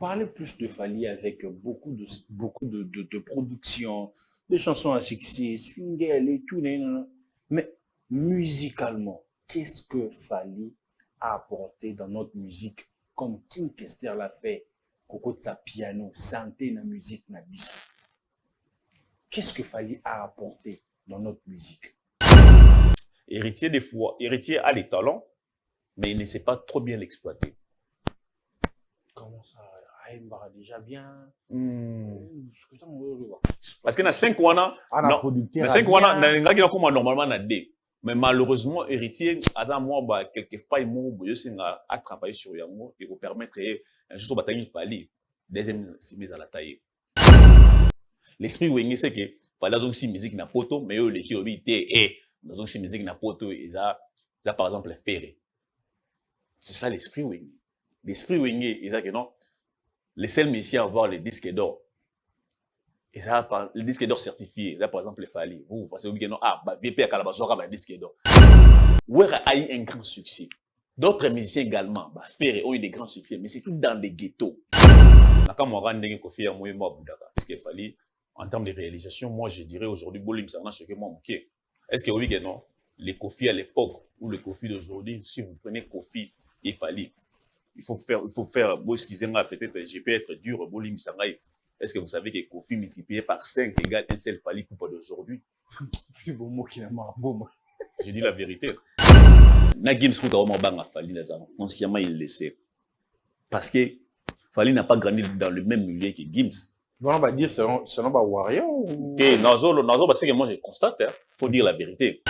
parlait plus de Fally avec beaucoup de productions, de chansons à succès, swingel et tout. Mais musicalement, qu'est-ce que Fally a apporté dans notre musique comme King Kester l'a fait, Coco Tsa piano, santé na musique na biso. Qu'est-ce que Fally a apporté dans notre musique? Héritier des fois, héritier a des talents, mais il ne sait pas trop bien l'exploiter. Comment ça? Il va déjà bien. Parce que dans 5 ans, dans 5 ans, normalement, na D. Mais malheureusement, héritier, à moi, quelques failles, à travailler sur Yango et vous permettre un jour de bataille Fally. Deuxième, c'est mis à la taille. L'esprit Wenge, c'est que Fally a aussi musique na poto, mais eux, les qui ont été, et dans aussi musique na poto, ils a par exemple ferré. C'est ça l'esprit Wenge. L'esprit Wenge, ils a que non, les seuls messieurs à avoir les disques d'or. Et ça, le disque d'or certifié, là, par exemple, les Fally. Vous pensez que non, VP à Calabasora, un disque d'or. Ouera a eu un grand succès. D'autres musiciens également, Ferré ont eu des grands succès, mais c'est tout dans les ghettos. Parce qu'il fallait, en termes de réalisation, moi, je dirais aujourd'hui, Bolim, ça n'a que moi, ok. Est-ce que oui, que non? Les Kofi à l'époque, ou les Kofi d'aujourd'hui, si vous prenez Kofi et Fally, il faut faire, bon, excusez-moi, peut-être, je peux être dur, Bolim, ça n'a. Est-ce que vous savez que Kofi multiplié par 5 égale un seul Fally pour d'aujourd'hui? Plus beau mot qu'il a marre. Je dis la vérité. Nagim Skuta Omabanga Fally, consciemment, il le sait. Parce que Fally n'a pas grandi dans le même milieu que Gims. On va dire c'est un warrior ou... Ok, Nazo, parce que moi je constate, il faut dire la vérité.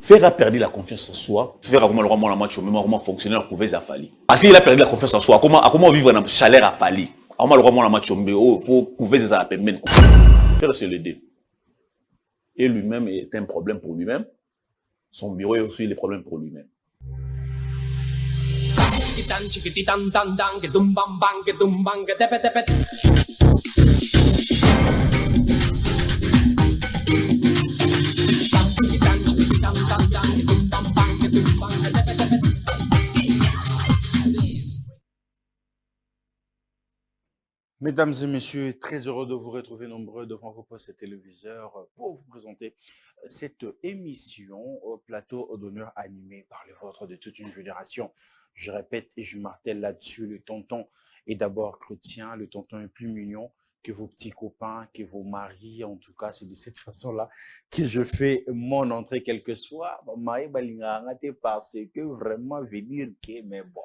Faire a perdu la confiance en soi, faire comment le roman la match, même comment fonctionnaire pouvait à Fally. Parce qu'il a perdu la confiance en soi, comment vivre dans la chaleur à Fally. Comment le roman la match, il faut couver ça à peine. Faire c'est l'aider. Et lui-même est un problème pour lui-même. Son bureau est aussi le problème pour lui-même. Mesdames et messieurs, très heureux de vous retrouver nombreux devant vos postes téléviseurs pour vous présenter cette émission au plateau d'honneur animé par les vôtres de toute une génération. Je répète et je martèle là-dessus, le tonton est d'abord chrétien, le tonton est plus mignon que vos petits copains, que vos maris. En tout cas, c'est de cette façon-là que je fais mon entrée, quel que soit. Parce que vraiment, venir, mais bon...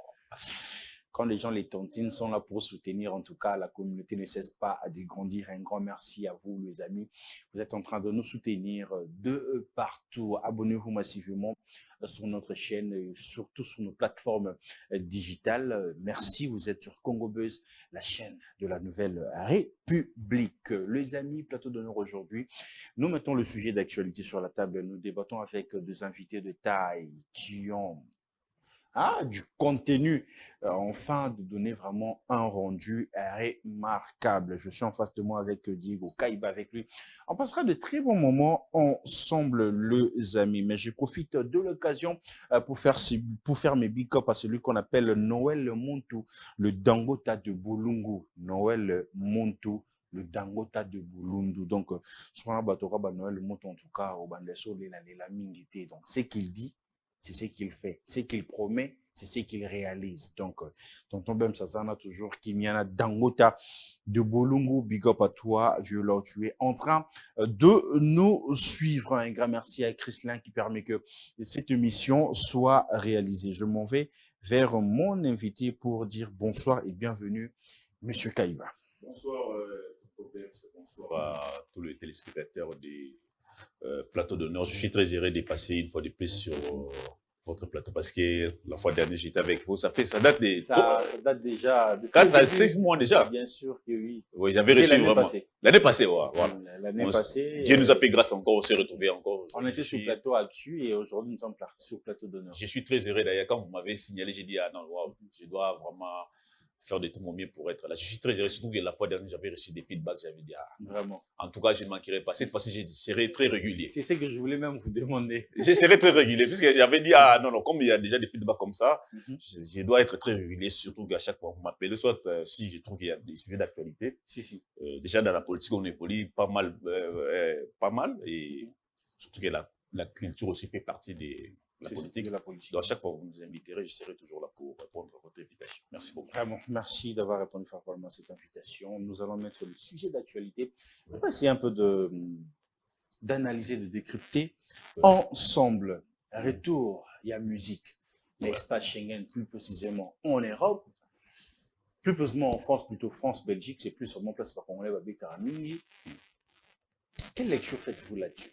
Quand les gens, les tontines sont là pour soutenir, en tout cas, la communauté ne cesse pas de grandir. Un grand merci à vous, les amis. Vous êtes en train de nous soutenir de partout. Abonnez-vous massivement sur notre chaîne, surtout sur nos plateformes digitales. Merci, vous êtes sur Congo Buzz, la chaîne de la Nouvelle République. Les amis, plateau d'honneur aujourd'hui, nous mettons le sujet d'actualité sur la table. Nous débattons avec des invités de taille qui ont du contenu, enfin de donner vraiment un rendu remarquable. Je suis en face de moi avec Diego Kaiba avec lui. On passera de très bons moments ensemble, les amis. Mais je profite de l'occasion pour faire mes big up à celui qu'on appelle Noël Montou, le Dangota de Boulungu. Noël Montou, le Dangota de Boulungu. Donc, sur un bateau, Noël Montou, en tout cas, au Bandeso, la Mingité. Donc, c'est qu'il dit, c'est ce qu'il fait. Ce qu'il promet, c'est ce qu'il réalise. Donc, tonton Bem Sazana, toujours Kimiana Dangota de Bolungu, big up à toi, Viola, tu es en train de nous suivre. Un grand merci à Chrislin qui permet que cette émission soit réalisée. Je m'en vais vers mon invité pour dire bonsoir et bienvenue, Monsieur Kaiba. Bonsoir, tonton Bem, bonsoir à tous les téléspectateurs des plateau d'honneur. Je suis très heureux de passer une fois de plus sur votre plateau parce que la fois dernière j'étais avec vous. Ça date déjà de 4 à 6 mois déjà. Bien sûr que oui. Oui, j'avais reçu vraiment. L'année passée, voilà. L'année passée. Dieu nous a fait grâce encore, on s'est retrouvés encore. On était sur plateau Actu et aujourd'hui nous sommes sur plateau d'honneur. Je suis très heureux d'ailleurs quand vous m'avez signalé, j'ai dit ah non, wow, je dois vraiment faire de tout mon mieux pour être là. Je suis très heureux, surtout que la fois dernière, j'avais reçu des feedbacks, j'avais dit, vraiment. En tout cas, je ne manquerai pas. Cette fois-ci, je serai très régulier. C'est ce que je voulais même vous demander. Je serai très régulier, puisque j'avais dit, non, comme il y a déjà des feedbacks comme ça, je dois être très régulier, surtout qu'à chaque fois, vous m'appelez, soit si je trouve qu'il y a des sujets d'actualité. Déjà, dans la politique, on évolue pas mal, et surtout que la culture aussi fait partie de la politique. Donc, à chaque fois que vous nous inviterez, je serai toujours là pour répondre à votre invitation. Merci beaucoup. Vraiment, merci d'avoir répondu favorablement à cette invitation. Nous allons mettre le sujet d'actualité. On va essayer un peu d'analyser, de décrypter ensemble. Retour, il y a musique. L'espace Schengen, plus précisément en Europe, plus précisément en France, plutôt France-Belgique, c'est plus seulement place par Congolais, Babé Taramini. Quelle lecture faites-vous là-dessus?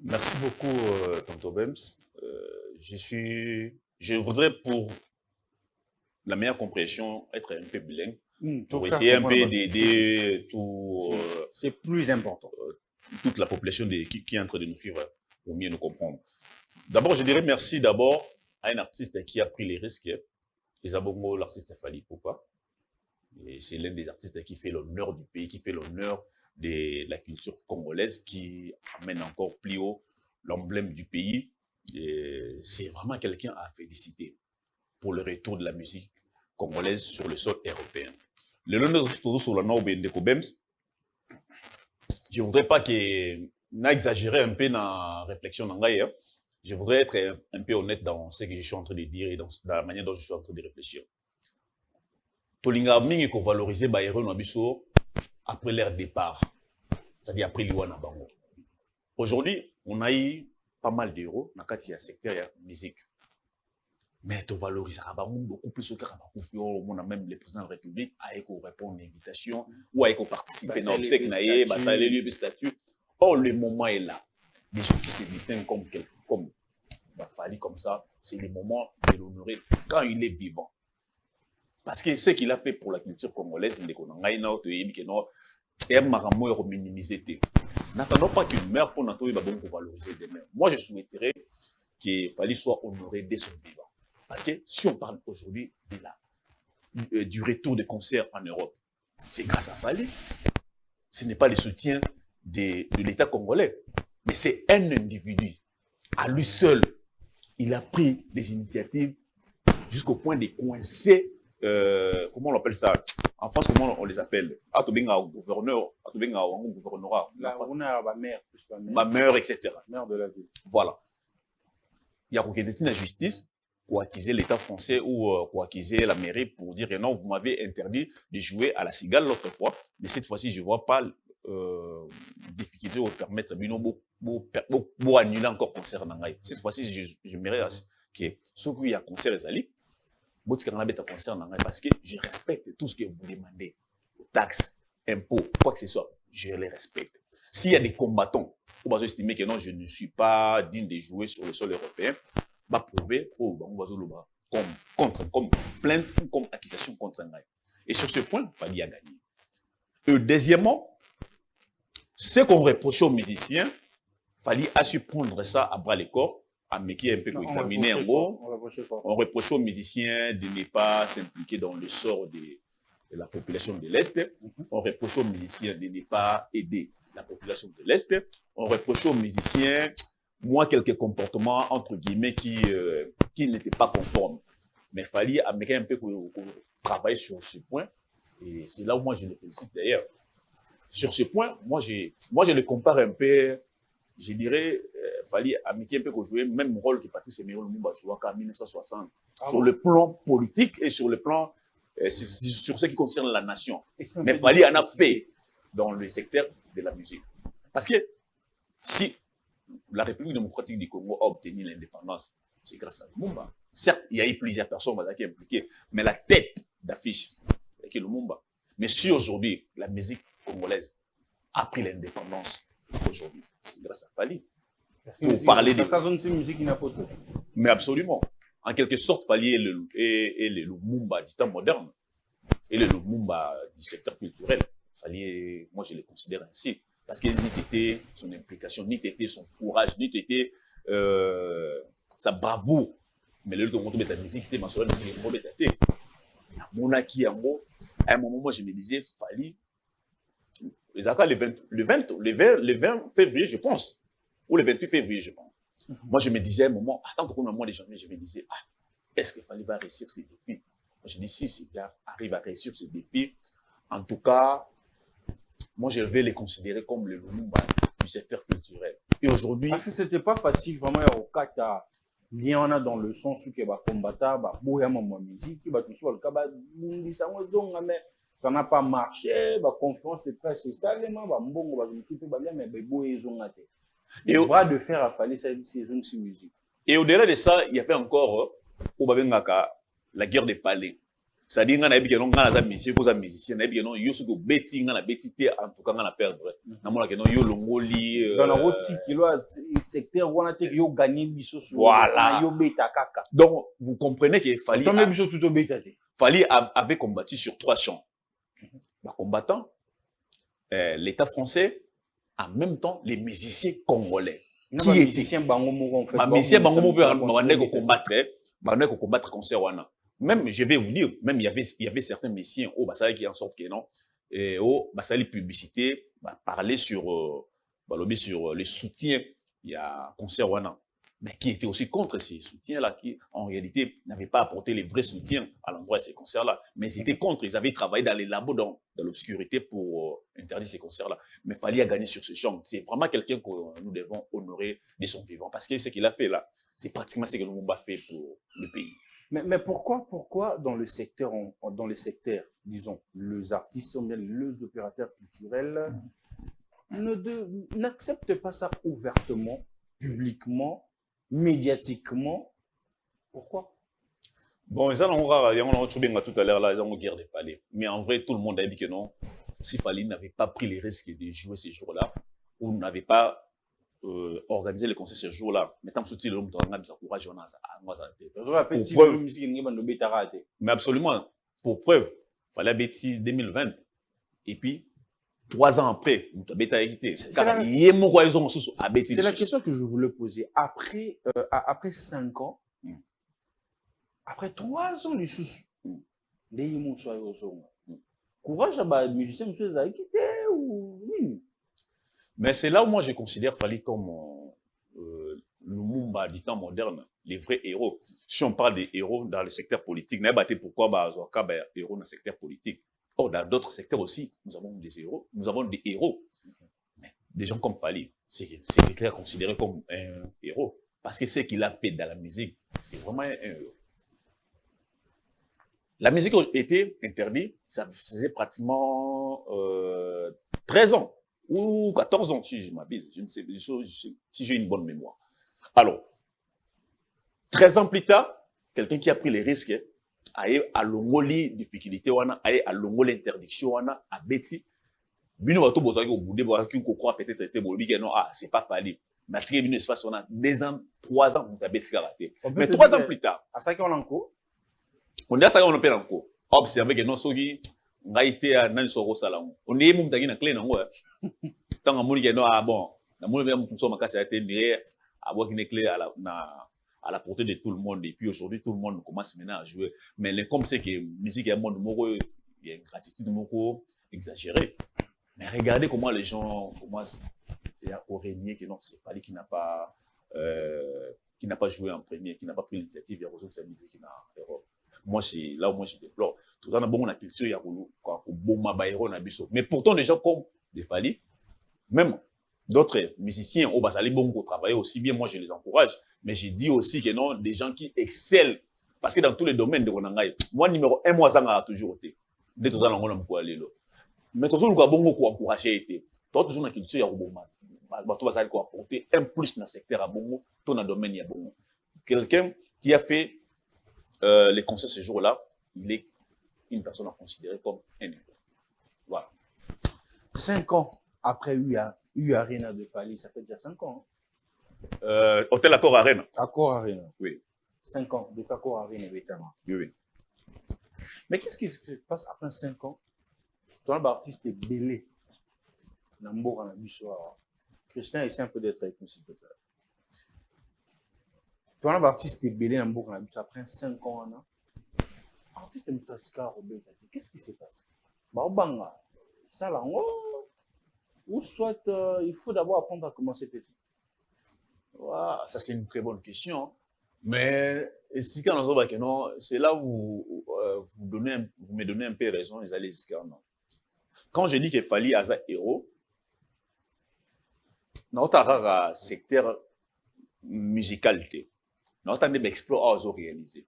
Merci beaucoup, Tonton Bems. Je voudrais, pour la meilleure compréhension, être un peu bilingue, pour essayer un peu d'aider tout. C'est plus important. Toute la population qui est en train de nous suivre pour mieux nous comprendre. D'abord, je dirais merci d'abord à un artiste qui a pris les risques. Isabongo, l'artiste Fally Ipupa. C'est l'un des artistes qui fait l'honneur du pays, qui fait l'honneur de la culture congolaise, qui amène encore plus haut l'emblème du pays. C'est vraiment quelqu'un à féliciter pour le retour de la musique congolaise sur le sol européen. Le long sur la Nobe de Kobems, je ne voudrais pas n'exagérer un peu dans la réflexion d'Angaïa. Je voudrais être un peu honnête dans ce que je suis en train de dire et dans la manière dont je suis en train de réfléchir. Tolinga mingi ko valoriser ba héros nabiso après leur départ, c'est-à-dire après l'Iwana Bango. Aujourd'hui, on a eu pas mal d'héros dans le secteur de la musique. Mais tu valorises beaucoup plus que on a même le président de la République a répondre à l'invitation ou a participer dans le secteur, ça les lieux de statut. Or, le moment est là. Des gens qui se distinguent comme Fally comme ça, c'est le moment de l'honorer quand il est vivant. Parce que ce qu'il a fait pour la culture congolaise, n'attendons pas qu'il meure pour valoriser demain. Moi, je souhaiterais qu'il Fally soit honoré dès son vivant. Parce que si on parle aujourd'hui du retour des concerts en Europe, c'est grâce à Fally. Ce n'est pas le soutien de l'État congolais, mais c'est un individu. À lui seul, il a pris des initiatives jusqu'au point de coincer, comment on appelle ça? En France, comment on les appelle? Gouverneur, gouvernorat. Ma mère, etc. Mère de la ville. Voilà. Il y a la justice pour accuser l'État français ou pour accuser la mairie pour dire non, vous m'avez interdit de jouer à la cigale l'autre fois, mais cette fois-ci, je ne vois pas difficulté de permettre de annuler encore concert. Cette fois-ci, j'aimerais que ceux qui ont concert les alliés, parce que je respecte tout ce que vous demandez, taxes, impôts, quoi que ce soit, je les respecte. S'il y a des combattants, on va estimer que non, je ne suis pas digne de jouer sur le sol européen, va prouver comme plainte ou comme accusation contre un. Et sur ce point, Fally a gagné. Et deuxièmement, ce qu'on reprochait aux musiciens, Fally a su prendre ça à bras le corps, à un peu examiner en gros. On reprochait aux musiciens de ne pas s'impliquer dans le sort de la population de l'Est. On reprochait aux musiciens de ne pas aider la population de l'Est. On reprochait aux musiciens, quelques comportements, entre guillemets, qui n'étaient pas conformes. Mais Fally a un peu travaillé sur ce point. Et c'est là où moi je le félicite d'ailleurs. Sur ce point, moi je le compare un peu, je dirais, Fally a un peu joué le même rôle que Patrice Emery Lumumba jouait en 1960. Sur le plan politique et sur le plan, sur ce qui concerne la nation. Mais Fally en a fait dans le secteur de la musique. Parce que si la République démocratique du Congo a obtenu l'indépendance, c'est grâce à Lumumba. Certes, il y a eu plusieurs personnes qui sont impliquées, mais la tête d'affiche, c'est Lumumba. Mais si aujourd'hui, la musique congolaise a pris l'indépendance, aujourd'hui, c'est grâce à Fally. Pour parler de musique mais absolument. En quelque sorte, Fally est le Lumumba du temps moderne. Et le Lumumba du secteur culturel. Fally, moi je le considère ainsi. Parce qu'il n'y était son implication, ni était son courage, ni était sa bravoure. Mais le monde de la musique était mentionné dans le monde de Monaki Yango, à un moment, moi, je me disais, Fali, le 20 février, je pense, ou le 28 février, je pense. Moi, je me disais, à un moment, attends qu'on a mois de janvier, je me disais, ah, est-ce qu'il fallait va réussir ces défis? Moi, je dis, si ces gars arrivent à réussir ces défis, en tout cas, moi, je vais les considérer comme le Lumumba du secteur culturel. Et aujourd'hui. Parce que c'était pas facile, vraiment, au cas il y en a dans le sens où il y a combattant, il y a ma musique, il y a tout ça, mais ça n'a pas marché, la conférence de presse, c'est ça, les gens, mais le droit de faire a fallu cette saison de musique. Et au-delà de ça, il y avait encore la guerre des palais. C'est-à-dire qu'on a dit que nous avons musicien, on a dit que nous avons bêtis, on a bêtité, en tout cas, on a perdu. On a dit que nous avons longoli. Dans le secteur où on a gagné, voilà. Donc, vous comprenez qu'il fallait avait combattu sur 3 champs. Les combattants, l'État français, en même temps, les musiciens congolais. Qui étaient musiciens bangomo en fait. Musiciens bangomo peuvent combattre concert wana. Même, je vais vous dire, même il y avait certains musiciens au Basali qui en sorte que non, et au Basali publicité, parler sur les soutiens, il y a concert wana, mais qui étaient aussi contre ces soutiens-là, qui en réalité n'avaient pas apporté les vrais soutiens à l'endroit de ces concerts-là, mais ils étaient contre, ils avaient travaillé dans les labos, dans l'obscurité pour interdire ces concerts-là. Mais il fallait gagner sur ce champ. C'est vraiment quelqu'un que nous devons honorer de son vivant, parce que ce qu'il a fait là, c'est pratiquement ce que nous avons fait pour le pays. Mais pourquoi dans le secteur, disons, les artistes ou bien les opérateurs culturels n'acceptent pas ça ouvertement, publiquement, médiatiquement? Pourquoi? Bon, ça, on a tout à l'heure là, ils ont guerre des palais. Mais en vrai, tout le monde a dit que non. Si Fali n'avait pas pris les risques de jouer ces jours-là, ou n'avait pas organiser les concerts ce jour-là, mais tant que l'homme ça courage, mais absolument, pour preuve, il fallait bêtir 2020, et puis 3 ans après, c'est la question que je voulais poser. Après 5 ans, après 3 ans, courage à musicien, monsieur a quitté ou oui. Mais c'est là où moi je considère Fali comme Lumumba du temps moderne, les vrais héros. Si on parle des héros dans le secteur politique, pourquoi héros dans le secteur politique? Or, dans d'autres secteurs aussi, nous avons des héros. Mais des gens comme Fali, c'est clair considéré comme un héros. Parce que ce qu'il a fait dans la musique, c'est vraiment un héros. La musique était interdite, ça faisait pratiquement 13 ans. Ou 14 ans, si je m'abuse, je ne sais si j'ai une bonne mémoire. Alors, 13 ans plus tard, quelqu'un qui a pris les risques, à l'ongoli difficulté, à l'ongoli interdiction, à Betty, bino bato botaki au bout de qui croit peut-être était bolbi non c'est pas Fali. Mais tu bino espace on a 2 ans, 3 ans pour Betty karaté. Mais 3 ans plus tard, à ça qu'on a encore. On dit à ça qu'on appelle encore. Observez que non sogi ngaité à nan soro salamu. On est mum tagi na clé nango. Tant amuri que non bon, na muli bien mum so makasi a été mis à voir une clé à la portée de tout le monde. Et puis aujourd'hui tout le monde commence maintenant à jouer. Mais comme c'est que musique est un monde moko, il y a une gratitude moko exagérée. Mais regardez comment les gens commencent à régner que non, c'est Fali qui n'a pas joué en premier, qui n'a pas pris l'initiative de résoudre sa musique en Europe. Moi, c'est là où moi je déplore. Tout ça, on a bon la culture, il y a mais pourtant, des gens comme des Fali, même d'autres musiciens, au Basali Bongo travaillent aussi bien, moi je les encourage. Mais j'ai dit aussi que non, des gens qui excellent, parce que dans tous les domaines de Ronangaï, moi, numéro 1, moi, ça a toujours été. Dès que ça, on a beaucoup allé là. Mais quand on a bongo pour encourager, été. Toujours la culture, il y a Roboma. Bato Basali quoi apporter un plus dans le secteur à bongo, tout dans le domaine, il y a bongo. Quelqu'un qui a fait les concerts ce jour-là, il est une personne à considérer comme un héros. Voilà. 5 ans après U-Arena de Fali, ça fait déjà 5 ans. Hôtel Accor Arena. Accor Arena. Oui. 5 ans de Accor Arena, évidemment. Oui. Mais qu'est-ce qui se passe après 5 ans? Ton artiste est belé. Nambour en a Christian essaie un peu d'être avec nous, s'il te plaît. Ton artiste est belé Nambour en a après 5 ans. artiste Mfasika Robert, qu'est-ce qui s'est passé? Banga, ça là, ou soit il faut d'abord apprendre à commencer petit. Ouais, ça c'est une très bonne question. Mais si quand on voit que non, c'est là où vous me donnez un peu raison, ils allaient jusqu'à non. Quand je dis qu'il fallait Asa héros, dans notre secteur musicalité, notre année d'exploit à réaliser.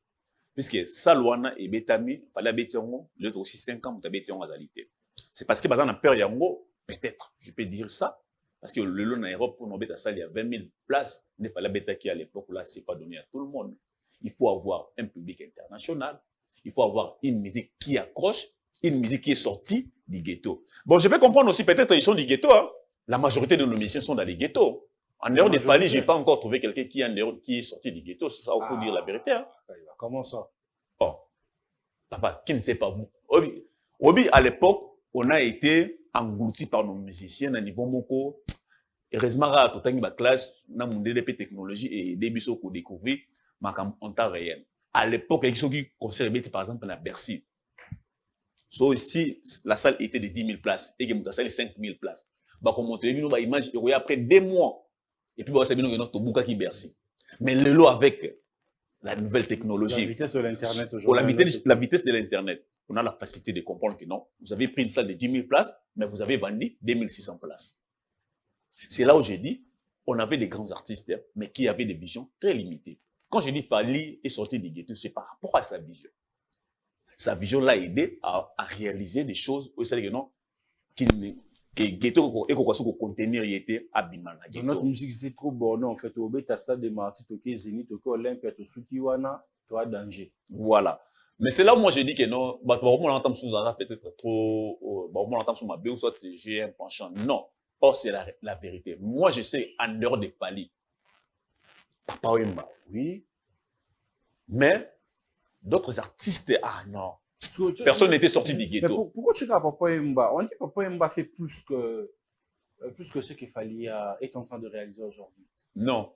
Puisque Salwana et Betami, fallait habiter l'autre aussi 5 ans, vous habitez en azalité. C'est parce que dans la période yango, peut-être, je peux dire ça, parce que le long en Europe, pour nous à ça, il y a 20 000 places, il fallait habiter qui à l'époque, là, c'est pas donné à tout le monde. Il faut avoir un public international, il faut avoir une musique qui accroche, une musique qui est sortie du ghetto. Bon, je vais comprendre aussi, peut-être ils sont du ghetto, hein. La majorité de nos musiciens sont dans les ghettos. En dehors des Fali, je n'ai pas encore trouvé quelqu'un qui est sorti du ghetto. Ça, il faut dire la vérité. Hein. Comment ça? Oh, papa, qui ne sait pas vous. Obi, à l'époque, on a été englouti par nos musiciens à niveau moko. Heureusement, tout le temps, classe, on a monté des technologies et des bisous qu'on découvert en temps réel. À l'époque, il y a ceux qui conservaient, par exemple, à Bercy. So, si la salle était de 10 000 places et que la salle est 5 000 places, bah, comme on te dit, bah, image, après 2 mois, et puis, bah, c'est bien notre bouca qui Bercy. Mais le lot avec la nouvelle technologie. La vitesse de l'Internet aujourd'hui. La vitesse de l'Internet. On a la facilité de comprendre que non, vous avez pris une salle de 10 000 places, mais vous avez vendu 2 600 places. C'est là où j'ai dit, on avait des grands artistes, mais qui avaient des visions très limitées. Quand je dis Fali est sorti du ghetto, c'est par rapport à sa vision. Sa vision l'a aidé à réaliser des choses, c'est-à-dire que non, que ghetto et qu'on contenir il était abîmant. Notre musique c'est trop borné en fait. Au bête stade de Marty, toké Zénith, toké Olympia, to Sukiwana, toi danger. Voilà. Mais c'est là où moi j'ai dit que non, bah on entend sous peut-être trop, bah on entend sous ma bé ou soit j'ai un penchant. Non. Or c'est la vérité. Moi je sais en dehors des Fali. Papa Wemba, oui. Mais d'autres artistes, ah non. Personne n'était sorti du ghetto. Pourquoi tu dis Papa Wemba? On dit que Papa Wemba fait plus que ce qu'il fallait est en train de réaliser aujourd'hui. Non.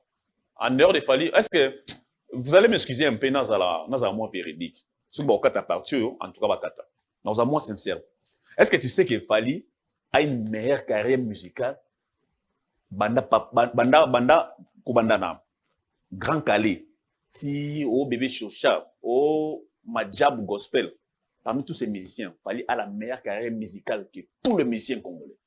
En dehors des Fali, est-ce que vous allez m'excuser un peu dans un mois véridique? Si vous avez partir, en tout cas, Bakata. Dans un mois sincère. Est-ce que tu sais que Fali a une meilleure carrière musicale? Banda, Kubandana, Grand Calais, Si, au Bébé Chocha, au Majab Gospel. Parmi tous ces musiciens, Fali a la meilleure carrière musicale que tous les musiciens congolais.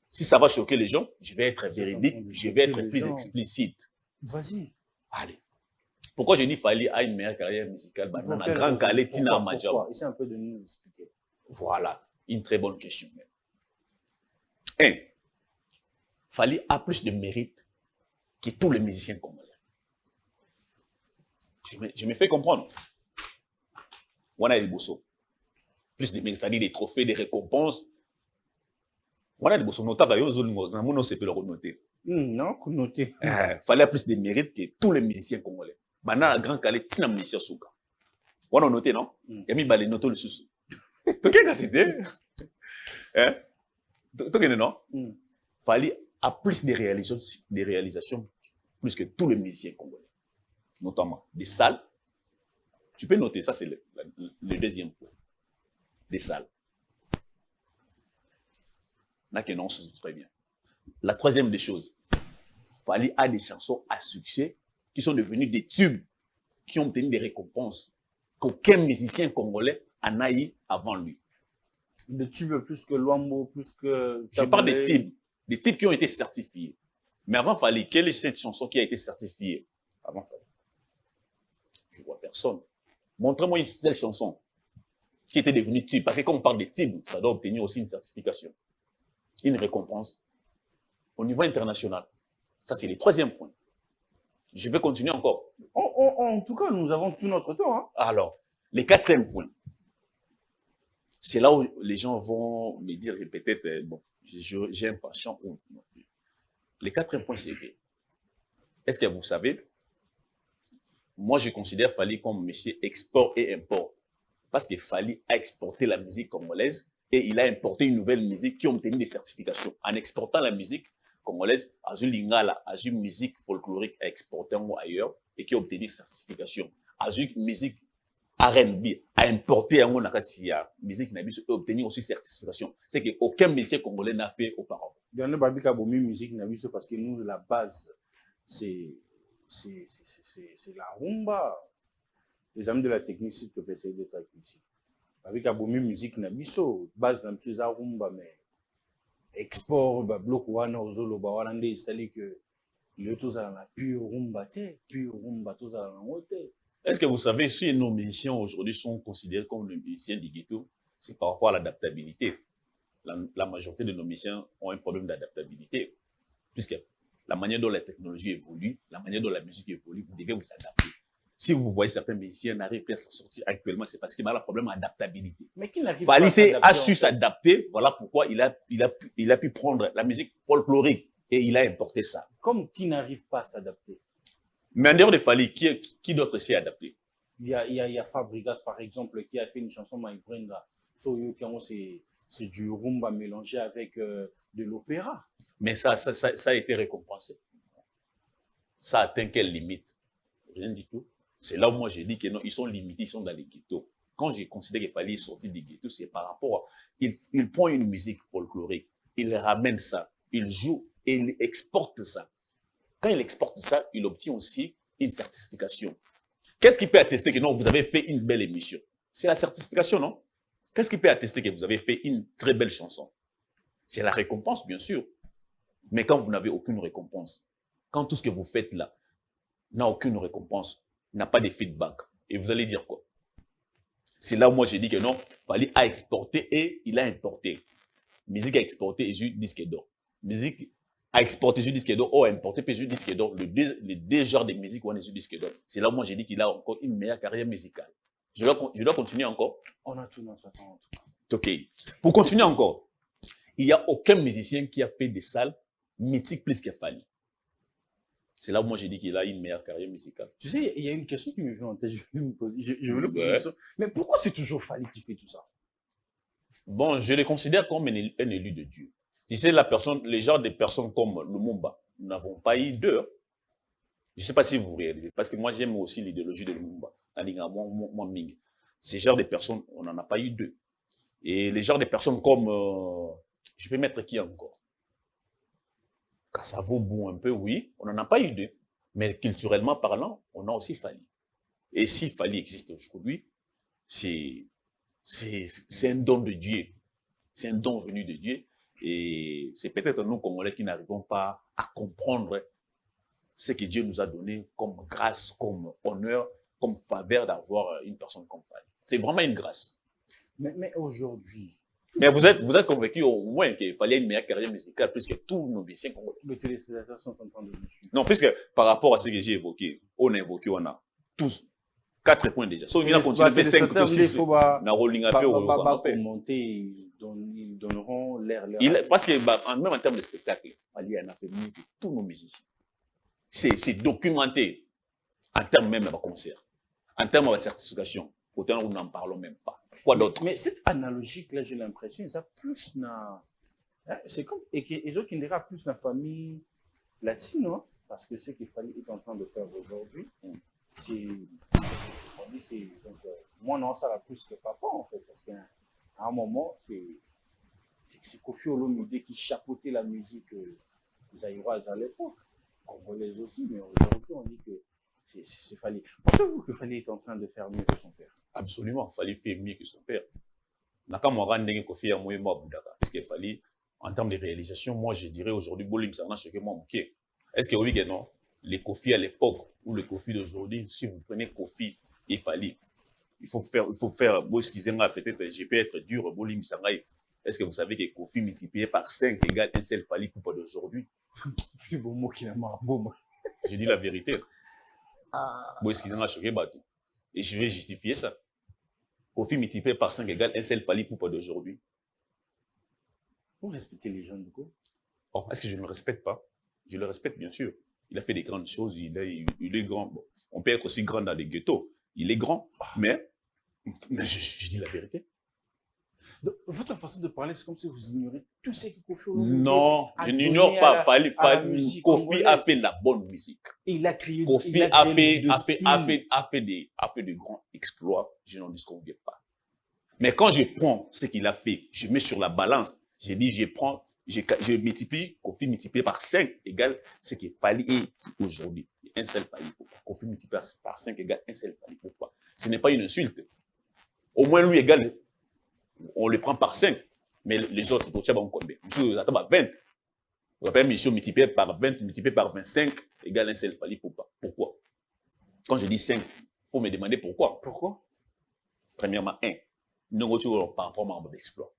Si ça va choquer les gens, je vais être véridique, je vais être plus explicite. Vas-y. Allez. Pourquoi je dis Fali a une meilleure carrière musicale? On a Grand Calais, Tina Majab. Essaye un peu de nous expliquer. Voilà, une très bonne question. 1. Fali a plus de mérite que tous les musiciens congolais. Je me fais comprendre. On a des bossos. Plus de mérite, c'est-à-dire des trophées, des récompenses. On a des bossos. Non, noter. Fallait plus de mérite que tous les musiciens congolais. Maintenant, la Grand Calais, tina musicien souka. On a noté, non? Il y a mis les notes le sous. Tu as cité? Tu non? Fallait a plus de réalisations plus que tous les musiciens congolais. Notamment des salles. Tu peux noter, ça c'est le deuxième point. Des salles. Là, que non, c'est très bien. La troisième des choses, Fali a des chansons à succès qui sont devenues des tubes, qui ont obtenu des récompenses qu'aucun musicien congolais en a eu avant lui. Des tubes plus que Luambo, plus que... Je parle des tubes qui ont été certifiés. Mais avant Fali, quelle est cette chanson qui a été certifiée? Avant Fali. Je vois personne. Montrez-moi une seule chanson qui était devenue tube. Parce que quand on parle de tube, ça doit obtenir aussi une certification, une récompense au niveau international. Ça, c'est le troisième point. Je vais continuer encore. En tout cas, nous avons tout notre temps. Hein. Alors, le quatrième point, c'est là où les gens vont me dire peut-être, bon, j'ai un penchant ou non. Le quatrième point, c'est que, est-ce que vous savez, moi, je considère Fali comme monsieur export et import. Parce que Fali a exporté la musique congolaise et il a importé une nouvelle musique qui a obtenu des certifications. En exportant la musique congolaise, à une lingala, à une musique folklorique à exporter ailleurs et qui a obtenu des certifications. À une musique R&B, à importer en la musique et obtenir aussi certification. C'est qu'aucun musicien congolais n'a fait auparavant. Dernier Babi a musique parce que nous, la base, c'est la rumba. Les amis de la technique, s'il te plaît, essayez d'être ici. Avec la musique base de la rumba, mais export, bloc wana ozolo ba wana nde installé que le tout ça la pure rumba tout ça en hôtel. Est-ce que vous savez si nos musiciens aujourd'hui sont considérés comme les musiciens du ghetto, c'est par rapport à l'adaptabilité. La majorité de nos musiciens ont un problème d'adaptabilité, puisque la manière dont la technologie évolue, la manière dont la musique évolue, vous devez vous adapter. Si vous voyez certains musiciens n'arrivent plus à s'en sortir actuellement, c'est parce qu'il y a un problème d'adaptabilité. Mais qui n'arrive pas à s'adapter a su s'adapter, voilà pourquoi il a pu prendre la musique folklorique et il a importé ça. Comme qui n'arrive pas à s'adapter. Mais en dehors de Fally, qui d'autre s'est adapté? Il y a Fabregas, par exemple, qui a fait une chanson Maïbrenga. C'est du rumba mélangé avec de l'opéra. Mais ça a été récompensé. Ça atteint quelle limite? Rien du tout. C'est là où moi j'ai dit que non, ils sont limités, ils sont dans les ghettos. Quand j'ai considéré qu'il fallait sortir des ghettos, c'est par rapport à... Il prend une musique folklorique, il ramène ça, il joue et il exporte ça. Quand il exporte ça, il obtient aussi une certification. Qu'est-ce qui peut attester que non, vous avez fait une belle émission? C'est la certification, non? Qu'est-ce qui peut attester que vous avez fait une très belle chanson? C'est la récompense, bien sûr. Mais quand vous n'avez aucune récompense, quand tout ce que vous faites là n'a aucune récompense, n'a pas de feedback, et vous allez dire quoi? C'est là où moi j'ai dit que non, Fally a exporté et il a importé. Musique a exporté et j'ai eu disque d'or. Musique a exporté sur disque d'or ou a importé puis sur disque d'or. Les deux genres de musique où on est sur disque d'or. C'est là où moi j'ai dit qu'il a encore une meilleure carrière musicale. Je dois continuer encore. On a tout notre temps. Ok. Pour continuer encore, il n'y a aucun musicien qui a fait des salles mythiques plus que Fally. C'est là où moi j'ai dit qu'il a une meilleure carrière musicale. Tu sais, il y a une question qui me vient en tête. Je voulais poser une question. Mais pourquoi c'est toujours Fally qui fait tout ça? Bon, je le considère comme un élu de Dieu. Tu sais, les genres de personnes comme Lumumba, nous n'avons pas eu d'eux. Je ne sais pas si vous réalisez, parce que moi j'aime aussi l'idéologie de Lumumba. Ces genres de personnes, on n'en a pas eu d'eux. Et les genres de personnes comme, je peux mettre qui encore? Kassavo Bou un peu, oui, on n'en a pas eu d'eux. Mais culturellement parlant, on a aussi Fally. Et si Fally existe aujourd'hui, c'est un don de Dieu. C'est un don venu de Dieu. Et c'est peut-être nous, Congolais, qui n'arrivons pas à comprendre ce que Dieu nous a donné comme grâce, comme honneur, comme faveur d'avoir une personne comme Fally. C'est vraiment une grâce. Mais aujourd'hui... Mais vous êtes convaincu au moins qu'il fallait une meilleure carrière musicale plus que tous nos musiciens congolais. Les téléspectateurs sont en train de nous suivre. Non, puisque par rapport à ce que j'ai évoqué, on a tous 4 points déjà. Sauf qu'il a continué à faire 5 ou 6. Na rolling up commenter, ils donneront l'air. Parce que même en termes de spectacle, Fally en a fait mieux que tous nos musiciens. C'est documenté en termes même de concert, en termes de certification. Autant nous n'en parlons même pas. Quoi d'autre? Mais cette analogique-là, j'ai l'impression, ça plus na... C'est comme... Et les autres qui n'ira plus la famille latine, non? Parce que ce qu'il Fally est en train de faire aujourd'hui, c'est... Donc, moi, non, ça va plus que papa, en fait. Parce qu'à un moment, c'est Koffi Olomide qui chapeautait la musique zaïroise à l'époque. Congolaise aussi, mais aujourd'hui, on dit que c'est Fally. Pensez-vous que Fally est en train de faire mieux que son père? Absolument, Fally fait mieux que son père. Nakamwa ndenge Koffi ya moye mo budaka. Parce que Fally, en termes de réalisation, moi je dirais aujourd'hui, Bolim Sarna ce que moi moqué. Est-ce que oui que non? Les Koffi à l'époque ou les Koffi d'aujourd'hui, si vous prenez Koffi et Fally, il faut faire, bon, excusez-moi, peut-être, je peux être dur, Bolim Sarna. Est-ce que vous savez que Koffi multiplié par 5 égale un seul Fally pour d'aujourd'hui? C'est bon mot qu'il a marre, bon. Je dis la vérité. Bon, excusez-moi, je suis et je vais justifier ça. Koffi multiplié par 5 égale un seul Fally pour d'aujourd'hui. Vous respectez les jeunes, du coup? Oh, est-ce que je ne le respecte pas? Je le respecte, bien sûr. Il a fait des grandes choses, il est grand. Bon, on peut être aussi grand dans les ghettos. Il est grand, mais je dis la vérité. Donc, votre façon de parler, c'est comme si vous ignorez tout ce que Kofi Non, je n'ignore pas. Kofi a fait la bonne musique. Il a créé. Kofi a fait de grands exploits. Je n'en disconviens pas. Mais quand je prends ce qu'il a fait, je mets sur la balance. J'ai dit, je multiplie. Kofi multiplié par 5 égale ce qu'il fallait aujourd'hui. Un seul fallait. Pourquoi? Kofi multiplié par 5 égale un seul fallait. Pourquoi? Ce n'est pas une insulte. Au moins, lui égale. On le prend par 5. Mais les autres, on combien? Monsieur, attends, 20. On appelle mission multiplié par 20, multiplié par 25, égale un seul fallait. Pourquoi? Quand je dis 5, il faut me demander pourquoi. Pourquoi? Premièrement, 1. Nous, tu par rapport au membre d'exploit.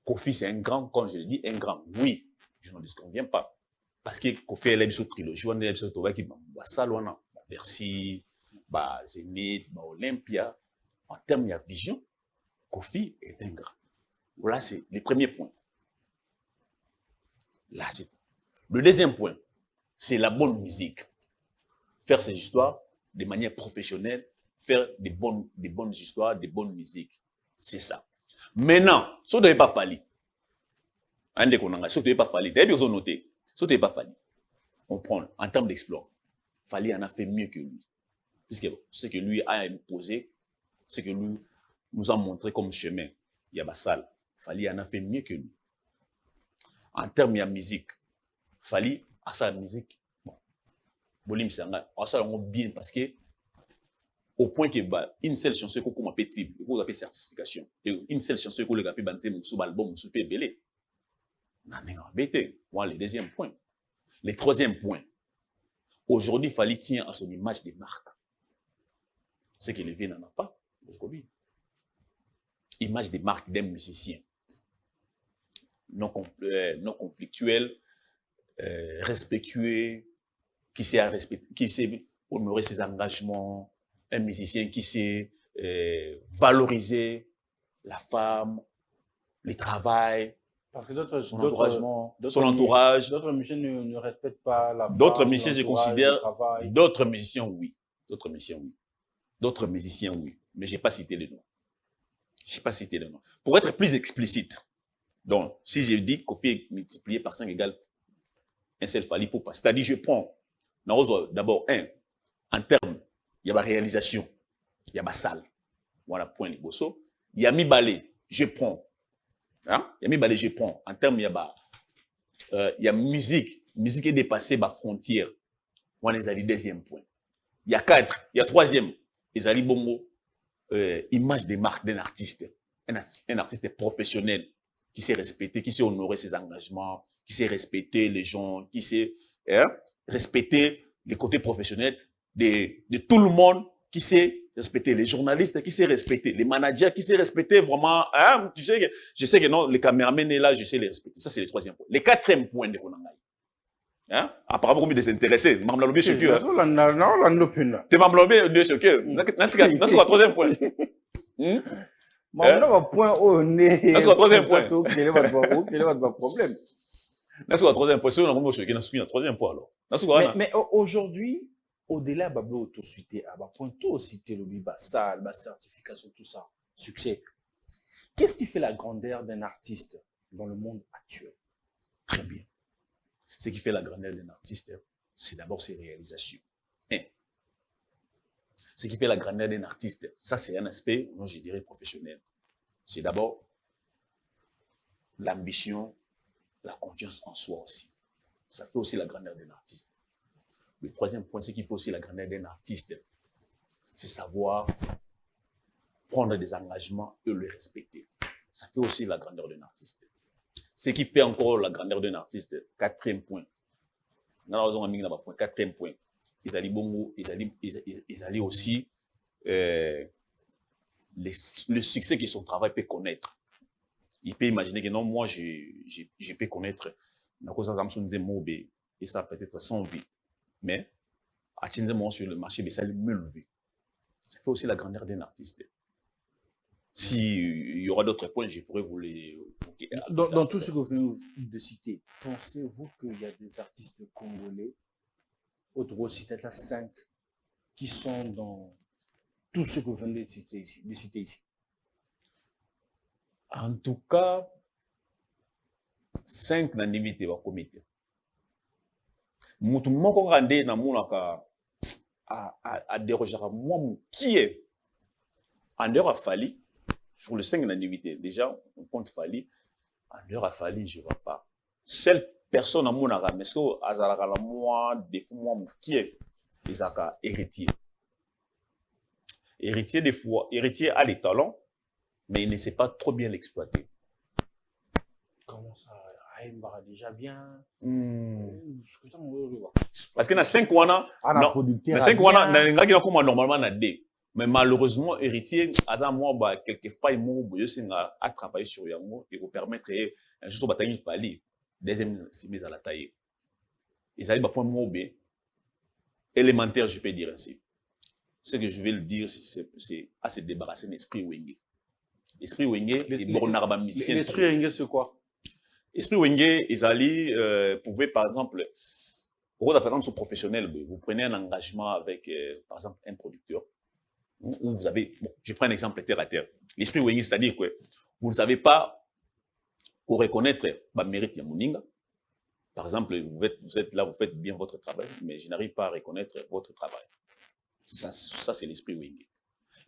Kofi, c'est un grand, quand je le dis, un grand. Oui, je n'en disconviens pas. Parce que Kofi, elle a une trilogie, on a une trilogie qui va salon, Bercy, Zénith, Olympia. En termes de vision, Kofi est un grand. Voilà, c'est le premier point. Là, c'est le deuxième point, c'est la bonne musique. Faire ces histoires de manière professionnelle, faire des bonnes histoires, des bonnes musiques. C'est ça. Maintenant, ça ne devait pas falloir. Ça ne devait pas falloir. D'ailleurs, ils ont noté. Ça ne devait pas falloir. On prend, en termes d'exploit, Fally en a fait mieux que lui. Puisque ce que lui a imposé, ce que lui nous a montré comme chemin, il y a Bassal. Fally en a fait mieux que lui. En termes de musique, Fally a sa musique. Bon, Bolim Sanga, a ça bien parce que au point que une seule chanson qu'on a petit, qu'on appelle certification, et une seule chanson qu'on a appelé banté sous album sous belé. Non mais embêté. Voilà le deuxième point. Le troisième point. Aujourd'hui, Fally tient à son image de marque. Ce que les vieux n'en a pas aujourd'hui. Image de marque d'un musicien. Non conflictuel, respectueux, qui sait honorer ses engagements, un musicien qui sait valoriser la femme, le travail, parce que son entourage. D'autres musiciens ne respectent pas la femme. D'autres musiciens, je considère, d'autres musiciens, oui. D'autres musiciens, oui. D'autres musiciens, oui. Mais je n'ai pas cité les noms. Je n'ai pas cité les noms. Pour être plus explicite, donc, si je dis Kofi multiplié par 5 égale un seul Fally Ipupa, c'est-à-dire je prends d'abord en termes, il y a ma réalisation, il y a ma salle, voilà, point les bossos. Il y a mi balai, je prends. Hein? Il y a mi balai, je prends. En termes, il y a musique est dépassée ma frontière. Voilà, les alliés, deuxième point. Il y a 4, il y a troisième, les alliés bongo, image des marques d'un artiste, un artiste professionnel, qui sait respecter, qui sait honorer ses engagements, qui sait respecter les gens, qui sait respecter les côtés professionnels de tout le monde, qui sait respecter les journalistes, qui sait respecter les managers, qui sait respecter vraiment, hein, tu sais, je sais que non, les caméramans est là, je sais les respecter. Ça, c'est le troisième point. Le quatrième point de Konangai. Hein? Apparemment, comme désintéressé. Mamla Lobé Chocu. Tu Mamla Lobé Chocu. C'est le troisième point. Mamla point au nez. C'est le troisième point. Quel est votre problème? C'est le troisième point. C'est le troisième point alors. Mais aujourd'hui, au-delà de l'autocité, point cité le Bassal, la certification, tout ça, succès. Qu'est-ce qui fait la grandeur d'un artiste dans le monde actuel? Très bien. Ce qui fait la grandeur d'un artiste, c'est d'abord ses réalisations. Ce qui fait la grandeur d'un artiste, ça c'est un aspect, moi je dirais professionnel. C'est d'abord l'ambition, la confiance en soi aussi. Ça fait aussi la grandeur d'un artiste. Le troisième point, c'est qu'il faut aussi la grandeur d'un artiste. C'est savoir prendre des engagements et les respecter. Ça fait aussi la grandeur d'un artiste. Ce qui fait encore la grandeur d'un artiste, quatrième point. Quatrième point. Ils allaient bongo, ils allaient aussi le succès que son travail peut connaître. Il peut imaginer que non, moi, je peux connaître et ça peut-être sans vie. Mais, atteindre sur le marché, ça lui me lever. Ça fait aussi la grandeur d'un artiste. S'il y aura d'autres points, je pourrais vous les... Dans tout ce que vous venez de citer, pensez-vous qu'il y a des artistes congolais, autres citer 5, qui sont dans tout ce que vous venez de citer ici? En tout cas, 5 na limite ba comité. Mutu moko rande na monaka a déroger moi qui est en dehors a Fally sur le 5 na limite. Déjà on compte Fally en dehors a Fally, je vois pas. Seule personne à monaka mais ce que azalaka la moi des fois moi qui est Isaka héritier. Héritier des fois, héritier a les talents mais il ne sait pas trop bien l'exploiter. Comment ça? Aïmbara déjà bien. Parce qu'il y a 5 wana, mais 5 wana, normalement na D. Mais malheureusement, héritier, à moi, bah, quelques failles, moi, à travailler sur Yango et vous permettre, juste au bataille, il fallait, deuxième, c'est à la taille. Ils allaient, bah, point moi, élémentaire, je peux dire ainsi. Ce que je vais le dire, c'est à se débarrasser de l'esprit Wenge. L'esprit Wenge, l'esprit Wenge, c'est quoi? Esprit Wenge, ils allaient, pouvaient, par exemple, au par son professionnel, vous prenez un engagement avec, par exemple, un producteur, où vous avez, bon, je prends un exemple terre à terre. L'esprit Wenge, c'est-à-dire que vous ne savez pas reconnaître ma mérite Yamuninga. Par exemple, vous êtes là, vous faites bien votre travail, mais je n'arrive pas à reconnaître votre travail. Ça c'est l'esprit Wenge.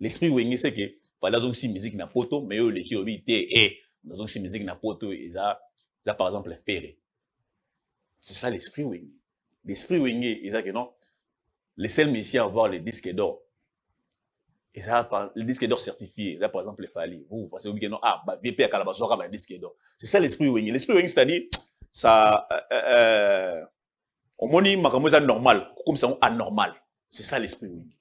L'esprit Wenge, c'est que, voilà, donc si musique n'a pas mais eux, les qui ont été, et, donc si musique n'a pas ils ont, par exemple, ferré. C'est ça l'esprit Wenge. L'esprit Wenge, ils disent que non, les seuls musiciens à avoir les disques d'or, ils ont les disques d'or certifiés, ils ont par exemple les Fally. Vous pensez que non, ah, bah, VP à Calabazora, bah, disque d'or. C'est ça l'esprit Wenge. L'esprit Wenge, c'est-à-dire, ça, au moins, c'est normal, comme ça, anormal. C'est ça l'esprit Wenge.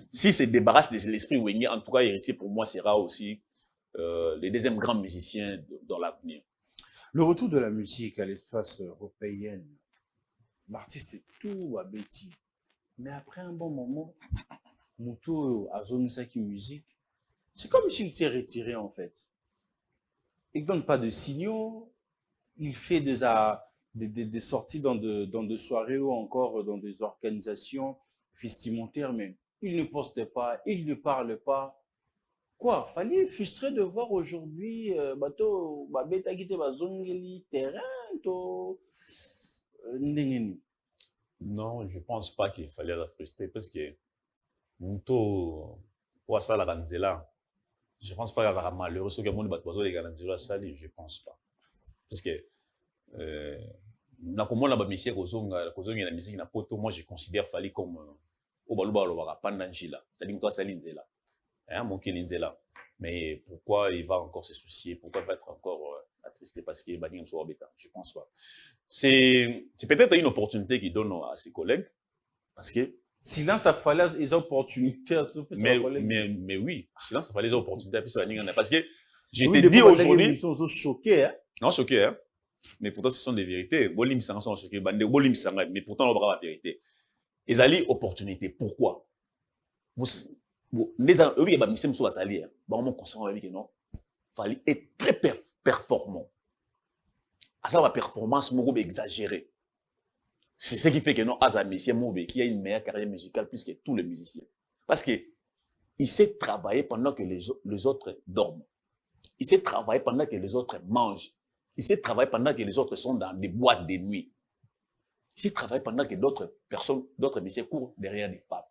Si c'est débarrasse de l'esprit Wenge, en tout cas, héritier pour moi sera aussi les deuxièmes grands musiciens dans l'avenir. Le retour de la musique à l'espace européen, l'artiste est tout à Betty. Mais après un bon moment, Moutou a zone qui musique. C'est comme s'il s'est retiré en fait. Il ne donne pas de signaux. Il fait des sorties dans de soirées ou encore dans des organisations vestimentaires, mais il ne poste pas, il ne parle pas. Quoi, fallait frustré de voir aujourd'hui bateau babeta kite bazongeli terrain to ndengeni. Non, je pense pas qu'il fallait la frustrer parce que Muto pour ça la ganzela. Je pense pas qu'il y a malheureux ceux qui ont des bateaux les ganzela sali, je pense pas. Parce que na komona ba monsieur kozonga la musique na poto, moi je considère fallait comme au baluba lo baka panda njila. C'est-à-dire toi sali nzela. Hein, mon Nzela. Mais pourquoi il va encore se soucier? Pourquoi il va être encore attristé parce qu'il est banni en bêta? Je pense pas. C'est peut-être une opportunité qu'il donne à ses collègues parce que silence a fallu les opportunités à ce mais oui, silence a fallu les opportunités parce que je te dis aujourd'hui ils sont choqués hein. Non, choqués hein. Mais pourtant ce sont des vérités. Bolim sont choqués, bolim mais pourtant on va la vérité. Ils allaient opportunité. Pourquoi? Les gens, eux, ils sont basaliers. Bon, conscient avec non. Fallait être très performant. À ça, la performance, mon exagérée. C'est ce qui fait que non, Azamisien Moube, qui a une meilleure carrière musicale plus que tous les musiciens. Parce que il sait travailler pendant que les autres dorment. Il sait travailler pendant que les autres mangent. Il sait travailler pendant que les autres sont dans des boîtes de nuit. Il sait travailler pendant que d'autres personnes, d'autres musiciens courent derrière des femmes.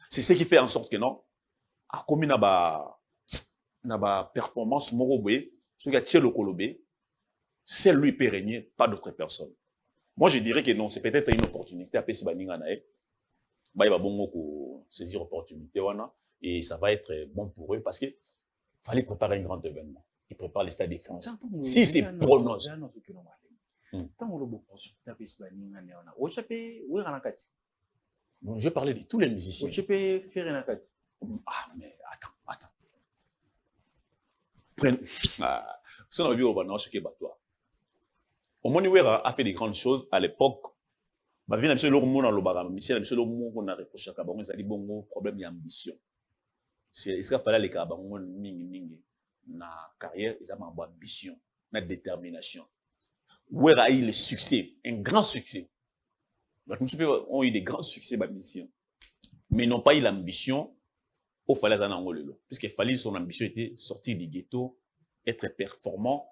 C'est ce qui fait en sorte que non, à comme na ba performance morobé, ce qui a tiré le colobé, c'est lui peut régner, pas d'autres personnes. Moi je dirais que non, c'est peut-être une opportunité à Pessi Baninga nae. Bah il va bon ko saisir opportunité wana et ça va être bon pour eux parce que fallait préparer un grand événement. Ils préparent les Stades de France. Si c'est pronos. Donc, je parlais de tous les musiciens. Ah, mais attends. Au moins, a fait des grandes choses à l'époque. Bah, vient monsieur Lormo dans le bar, monsieur Lormo, on a reproché à Kabon, ça dit bon, problème d'ambition. C'est ce qu'il fallait les Kabon, mingi, na carrière, ils ont une ambition, une détermination. Où a eu le succès, un grand succès. Les musiciens ont eu des grands succès, mais n'ont pas eu l'ambition au fallait en Angolelo. Puisqu'il fallait son ambition était sortir du ghetto, être performant,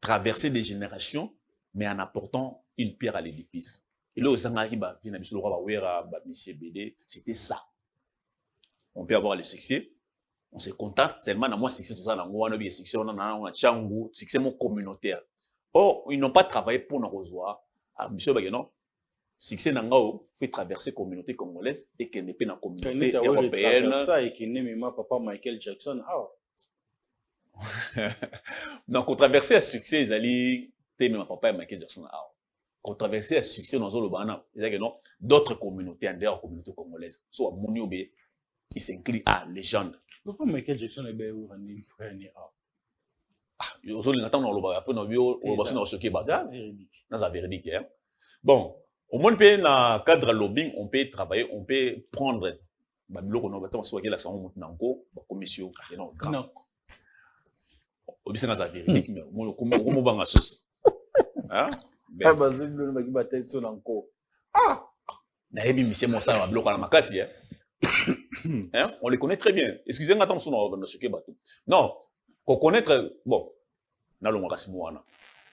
traverser des générations, mais en apportant une pierre à l'édifice. Et là, c'était ça. On peut avoir le succès, on se contente seulement dans moi succès, tout ça, dans moi, on a succès, on a un changu, succès communautaire. Or, ils n'ont pas travaillé pour nous recevoir. Ah, monsieur Bageno, succès Nangao fait traverser la communauté congolaise et qu'elle n'est pas dans la communauté européenne. Ça et qui n'est même papa Michael Jackson. Donc, on traversait le succès, ils allaient, même papa Michael Jackson. On traversait le succès dans le Bana. C'est-à-dire que non, d'autres communautés en dehors de la communauté congolaise, soit Mouniobé, il s'incline à légende. Pourquoi Michael Jackson est bien où aujourd'hui, on a véridique. Bon, au moins, dans le cadre de lobbying, on peut travailler, on peut prendre. Commission. Non. C'est véridique, mais on va sauce. Ah, on les connaît très bien. Excusez-moi, non, pour connaître, bon,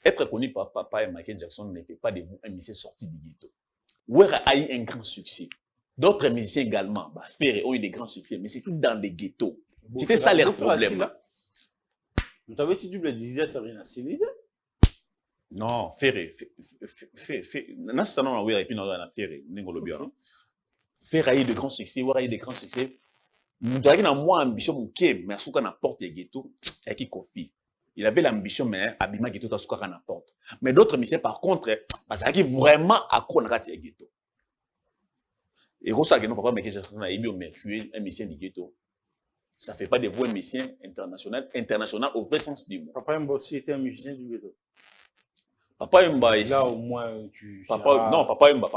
être connu par papa et Michael Jackson ne fait pas de vous un musicien sorti du ghetto. Ouera a eu un grand succès. D'autres musiciens également, Ferré ont eu des grands succès, mais c'est tout dans les ghettos. C'était ça leur problème. Vous avez dit que le DJ Sabrina Silide? Non, Ferré. Non, c'est ça, non, oui, et puis non, Ferré. Ferré a eu de grands succès, Ouera a eu de grands succès. Nous avons moins ambition, mais à ce qu'on apporte les ghettos, et qui confie. Il avait l'ambition, mais Abima Ghetto à ce qu'on apporte. Mais d'autres musiciens, par contre, parce qu'ils vraiment à quoi on a les ghettos. Et Rosa Ghetto, papa, mais qui a tué un musicien du ghetto. Ça ne fait pas des vrais musiciens internationaux au vrai sens du mot. Papa Mba aussi était un musicien du ghetto. Papa Mba ici. Là, au moins, tu. Non, Papa Mba.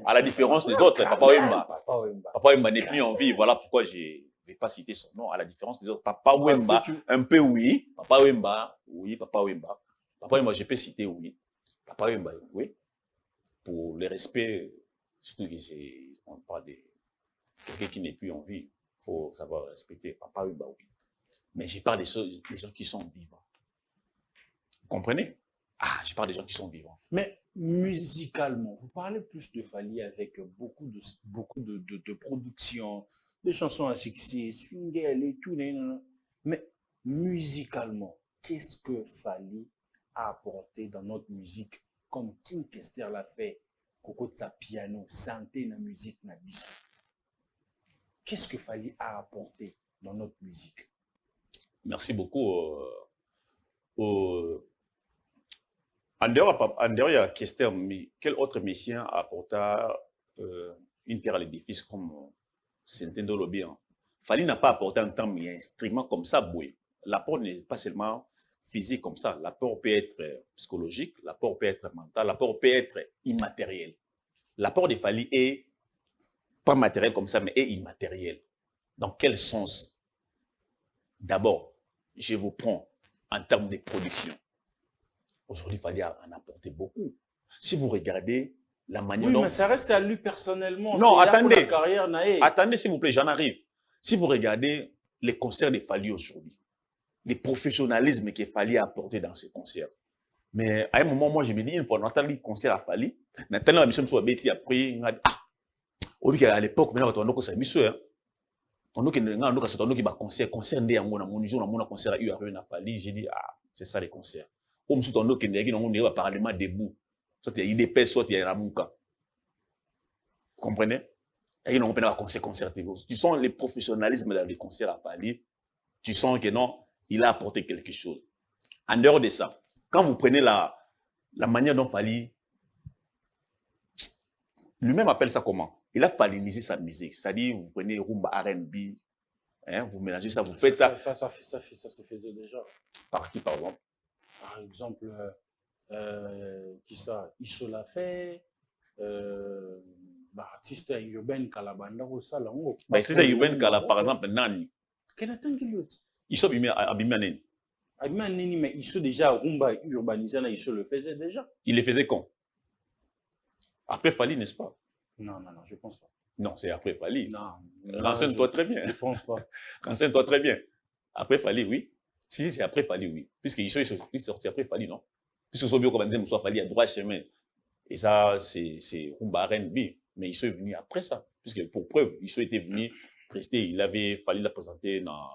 À la différence des autres, Papa Mba n'est plus en vie. Voilà pourquoi je ne vais pas citer son nom. À la différence des autres, Papa Wemba, un peu oui. Papa Wemba, oui, Papa Wemba. Papa Wemba, je peux citer oui. Papa Wemba, oui. Pour le respect, surtout qu'on parle de quelqu'un qui n'est plus en vie. Il faut savoir respecter Papa Wemba, oui. Mais je parle des gens qui sont vivants. Vous comprenez? Ah, je parle des gens qui sont vivants. Mais musicalement, vous parlez plus de Fally avec beaucoup de productions, des chansons à succès, swingel et tout. Mais musicalement, qu'est-ce que Fally a apporté dans notre musique comme King Kester l'a fait, Coco Tsa piano, santé na musique na biso? Qu'est-ce que Fally a apporté dans notre musique? Merci beaucoup. En dehors, il y a Kester, quel autre musicien apporta une pierre à l'édifice comme Sentendo Lobian? Fally n'a pas apporté un temps, mais un instrument comme ça, boué. L'apport n'est pas seulement physique comme ça. L'apport peut être psychologique, l'apport peut être mental, l'apport peut être immatériel. L'apport de Fally est pas matériel comme ça, mais est immatériel. Dans quel sens? D'abord, je vous prends en termes de production. Aujourd'hui, il fallait en apporter beaucoup. Si vous regardez la manière dont... Oui, mais ça reste à lui personnellement. Non, attendez. Attendez, s'il vous plaît, j'en arrive. Si vous regardez les concerts de Fally aujourd'hui, le professionnalisme qu'il fallait apporter dans ces concerts. Mais à un moment, moi, je me dis, une fois, on entend le concert à Fally, on entend la mission sur Betty après, à l'époque, maintenant, on a une mission. On a un concert ndé yango na monijo na mona concert eu à Fally, j'ai dit c'est ça les concerts. Comme si on a un parlement debout, soit il y a IDP, soit il y a Ramuka. Vous comprenez? Et on a un concert. Tu sens le professionnalisme dans les concerts à Fally, tu sens que non, il a apporté quelque chose. En dehors de ça, quand vous prenez la manière dont Fally, lui-même appelle ça comment? Il a fallinisé sa musique. C'est-à-dire, vous prenez rumba R&B, hein, vous mélangez ça, vous faites ça. Ça se faisait déjà. Par qui, par exemple? Par exemple, qui ça? Iso l'a fait. Artiste Yuben Kalabanda ou ça, là. C'est ça, Yuben Kalabanda, par exemple, Nani. Quel attend qu'il l'autre? Iso Abimanen. Abimanen, mais Iso déjà, rumba urbanisé, Iso le faisait déjà. Il le faisait quand? Après Fally, n'est-ce pas? Non, je pense pas. Non, c'est après Fally. Non. Renseigne-toi très bien. Je pense pas. Renseigne-toi très bien. Après Fally, oui. Si c'est après Fali, oui. Puisque il est sorti après Fali, non? Puisque Sobio Kobanzem soit Fali à droit chemin. Et ça, c'est Rumba R&B. Mais ils sont venus après ça. Puisque pour preuve, ils sont été venus prester. Il avait fallu la présenter dans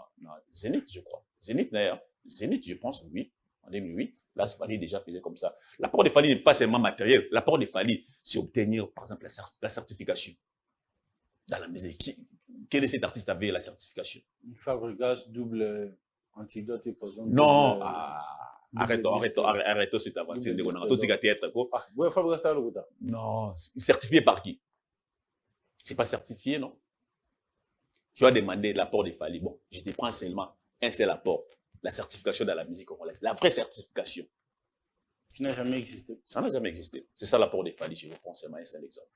Zénith, je crois. Zénith, d'ailleurs. Zénith, je pense, oui. En 2008. Là, Fali déjà faisait comme ça. L'apport de Fali n'est pas seulement matériel. L'apport de Fali, c'est obtenir, par exemple, la certification dans la musique. Quel est cet artiste avait la certification? Fabregas double antidote et poison. Non, arrêtons cette aventure de Gonanga. Tout ce qui a théâtre, quoi. Ouais, Fabregas, non, certifié par qui? C'est pas certifié, non? Tu as demandé l'apport de Fali. Bon, je te prends seulement un seul apport. La certification dans la musique congolaise. La vraie certification. Qui n'a jamais existé. Ça n'a jamais existé. C'est ça l'apport de Fali. Je vous prends seulement un seul exemple.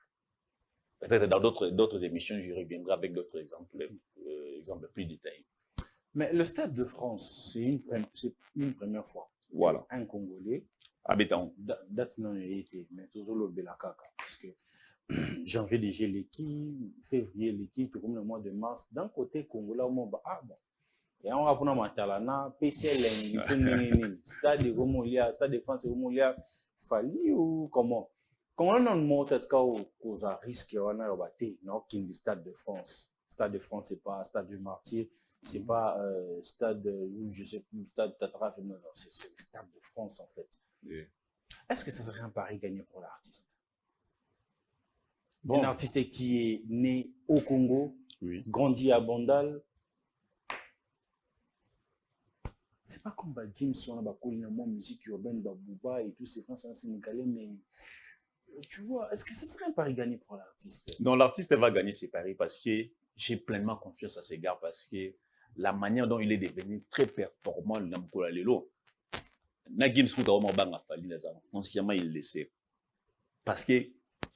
Peut-être dans d'autres émissions, je reviendrai avec d'autres exemples plus détaillés. Mais le Stade de France, c'est une première fois. Voilà. Un Congolais. Habitant. Date non été, mais toujours le Belakaka. Parce que janvier déjà l'équipe, février l'équipe, comme le mois de mars. D'un côté congolais, on va bon. Et on va prendre Matalana, PCL, Stade de Romolia, Stade de France, Romolia, Fali ou comment? Comment on a montré aux risques on a rabatté, non, King du Stade de France. Stade de France, c'est pas Stade du Martyr, c'est pas Stade, je sais plus, Stade Tatraf, non, c'est le Stade de France en fait. Oui. Est-ce que ça serait un pari gagné pour l'artiste? Bon. Un artiste qui est né au Congo, oui. Grandi à Bandal. C'est pas comme Jim Son, musique urbaine, Bouba et tous ces Français sénégalais, mais tu vois, est-ce que ce serait un pari gagné pour l'artiste? Non, l'artiste va gagner ses paris parce que j'ai pleinement confiance à ces gars, parce que la manière dont il est devenu très performant, Namkola Lelo, Nagim Skuta Omobanga Fali, consciemment il le sait. Parce que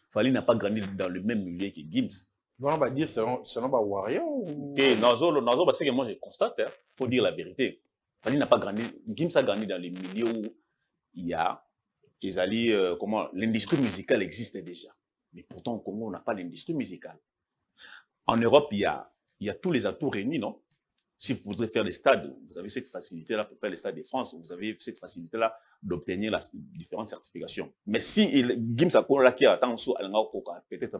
Fali n'a pas grandi dans le même milieu que Gims. On va dire selon Warrior ou... Okay, Nazo, parce que moi je constate, faut dire la vérité. Fali n'a pas grandi, Gims a grandi dans les milieux où il y a, l'industrie musicale existe déjà. Mais pourtant au Congo, on n'a pas l'industrie musicale. En Europe, il y a tous les atouts réunis, non? Si vous voudrez faire les stades, vous avez cette facilité-là pour faire les stades de France, vous avez cette facilité-là d'obtenir différentes certifications. Mais si Gims a là qui attend sous peut-être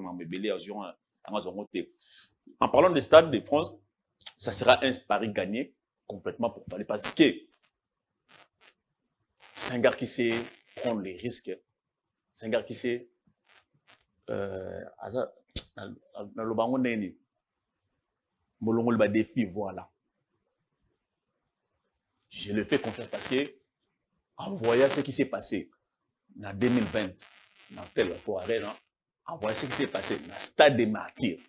en parlant des stades de France, ça sera un pari gagné complètement pour Fali, parce que c'est un gars qui sait prendre les risques, c'est un gars qui sait dans le bango neni molongo le défi, voilà. Je le fais confiance parce que en voyant ce qui s'est passé en 2020 dans tel rapport arena, en voyant ce qui s'est passé dans le Stade des Martyrs,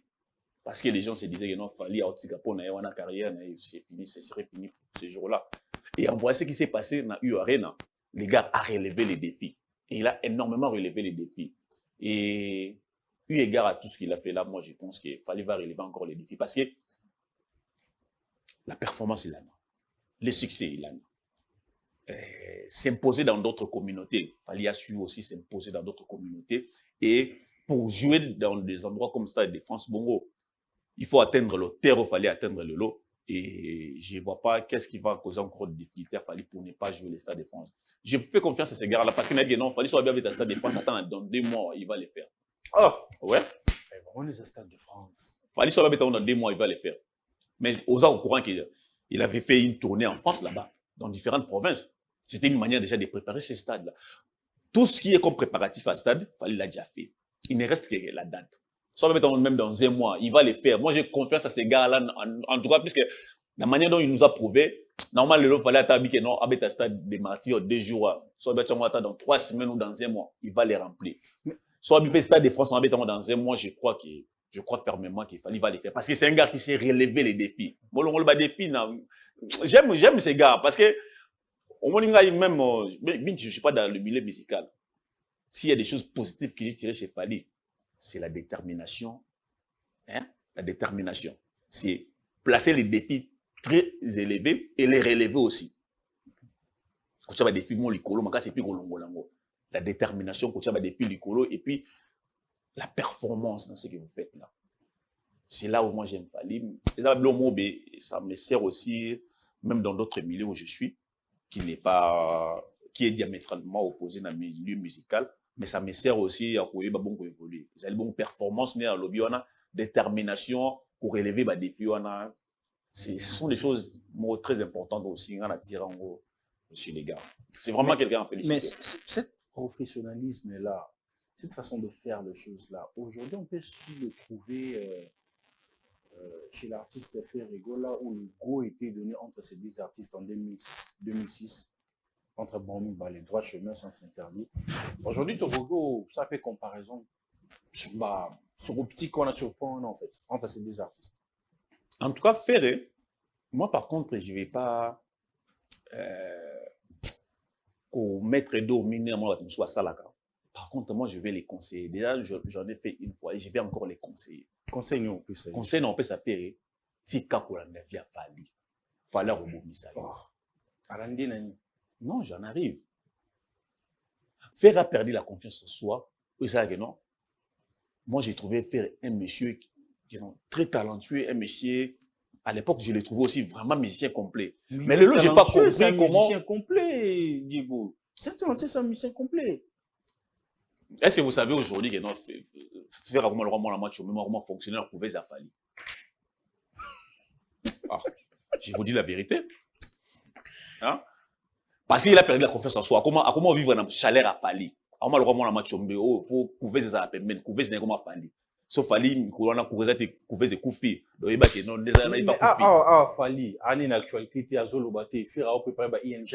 parce que les gens se disaient que non, fallait Otikapo na une carrière, c'est fini, ce serait fini pour ce jour-là. Et en voyant ce qui s'est passé dans U Arena, les gars a relevé les défis. Et il a énormément relevé les défis. Et eu égard à tout ce qu'il a fait là, moi je pense qu'il fallait relever encore les défis. Parce que la performance il a, le succès il a. S'imposer dans d'autres communautés. Il fallait su aussi s'imposer dans d'autres communautés. Et pour jouer dans des endroits comme Stade de France Bongo, il faut atteindre le terreau, il fallait atteindre le lot. Et je ne vois pas qu'est-ce qui va causer encore de difficultés à Fali pour ne pas jouer les Stades de France. Je fais confiance à ces gars-là parce qu'il m'a dit non, Fali soit bien avec le Stade de France, attends, dans 2 mois, il va les faire. Oh! Ouais. On est au Stade de France. Fali soit bien avec dans 2 mois, il va les faire. Mais aux gens au courant qu'il avait fait une tournée en France là-bas, dans différentes provinces. C'était une manière déjà de préparer ces stades-là. Tout ce qui est comme préparatif à stade, Fali l'a déjà fait. Il ne reste que la date. Soit même dans 1 mois, il va les faire. Moi, j'ai confiance à ces gars-là, en tout cas, puisque la manière dont il nous a prouvé, normalement, le fallait attendre que non, avec un stade des Martyrs 2 jours, soit dans 3 semaines ou dans 1 mois, il va les remplir. Soit avec le stade de France, dans 1 mois, je crois fermement qu'il fallait les faire. Parce que c'est un gars qui sait relever les défis. J'aime ces gars, parce que au moins, même, je ne suis pas dans le milieu musical. S'il y a des choses positives que j'ai tirées chez Fali, c'est la détermination. Hein? La détermination. C'est placer les défis très élevés et les relever aussi. Quand tu as des défis, la détermination, quand tu as des défis, et puis la performance dans ce que vous faites là. C'est là où moi j'aime Fali. Ça me sert aussi même dans d'autres milieux où je suis, qui est diamétralement opposé dans le milieu musical, mais ça me sert aussi à évoluer. Vous avez une performance, mais à lobby, on a détermination pour relever les défis. Ce sont des choses très importantes aussi à tirer en gros chez les gars. C'est vraiment quelqu'un à féliciter. Mais ce professionnalisme-là, cette façon de faire les choses-là, aujourd'hui, on peut le trouver chez l'artiste Ferrego, là où le go était donné entre ces deux artistes en 2006, entre les droits chemins sans interdit. Aujourd'hui, Togo, ça fait comparaison sur le petit qu'on a sur point, en fait, entre ces deux artistes. En tout cas, Ferré, moi par contre, je ne vais pas mettre dos au mine à moi, soit ça là. Par contre, moi, je vais les conseiller. Déjà, j'en ai fait une fois et je vais encore les conseiller. Conseil non plus ça. Conseil non plus ça Ferré. Tika kolanda via Fali. Fallait rebondir. Non, j'en arrive. Ferré a perdu la confiance en soi. Vous savez que non. Moi, j'ai trouvé Ferré un monsieur qui est très talentueux, un monsieur. À l'époque, je l'ai trouvé aussi vraiment musicien complet. Mais le lot, je n'ai pas compris comment. Musicien complet, Diego. C'est un musicien complet. Est-ce que vous savez aujourd'hui que non, faire comment le roman la match, même comment fonctionnaire pouvait affaler. Je vous dis la vérité. Hein? Parce qu'il a perdu la confiance en soi. Comment vivre dans le chaleur à Fali? Comment le roman la match, il faut couver ses appels, couver ses comment Fali. Sauf Fali, on a couvé ses coups. Donc, il n'y a pas de Fali, en actualité, tu as Zolobate, faire à peu près ING,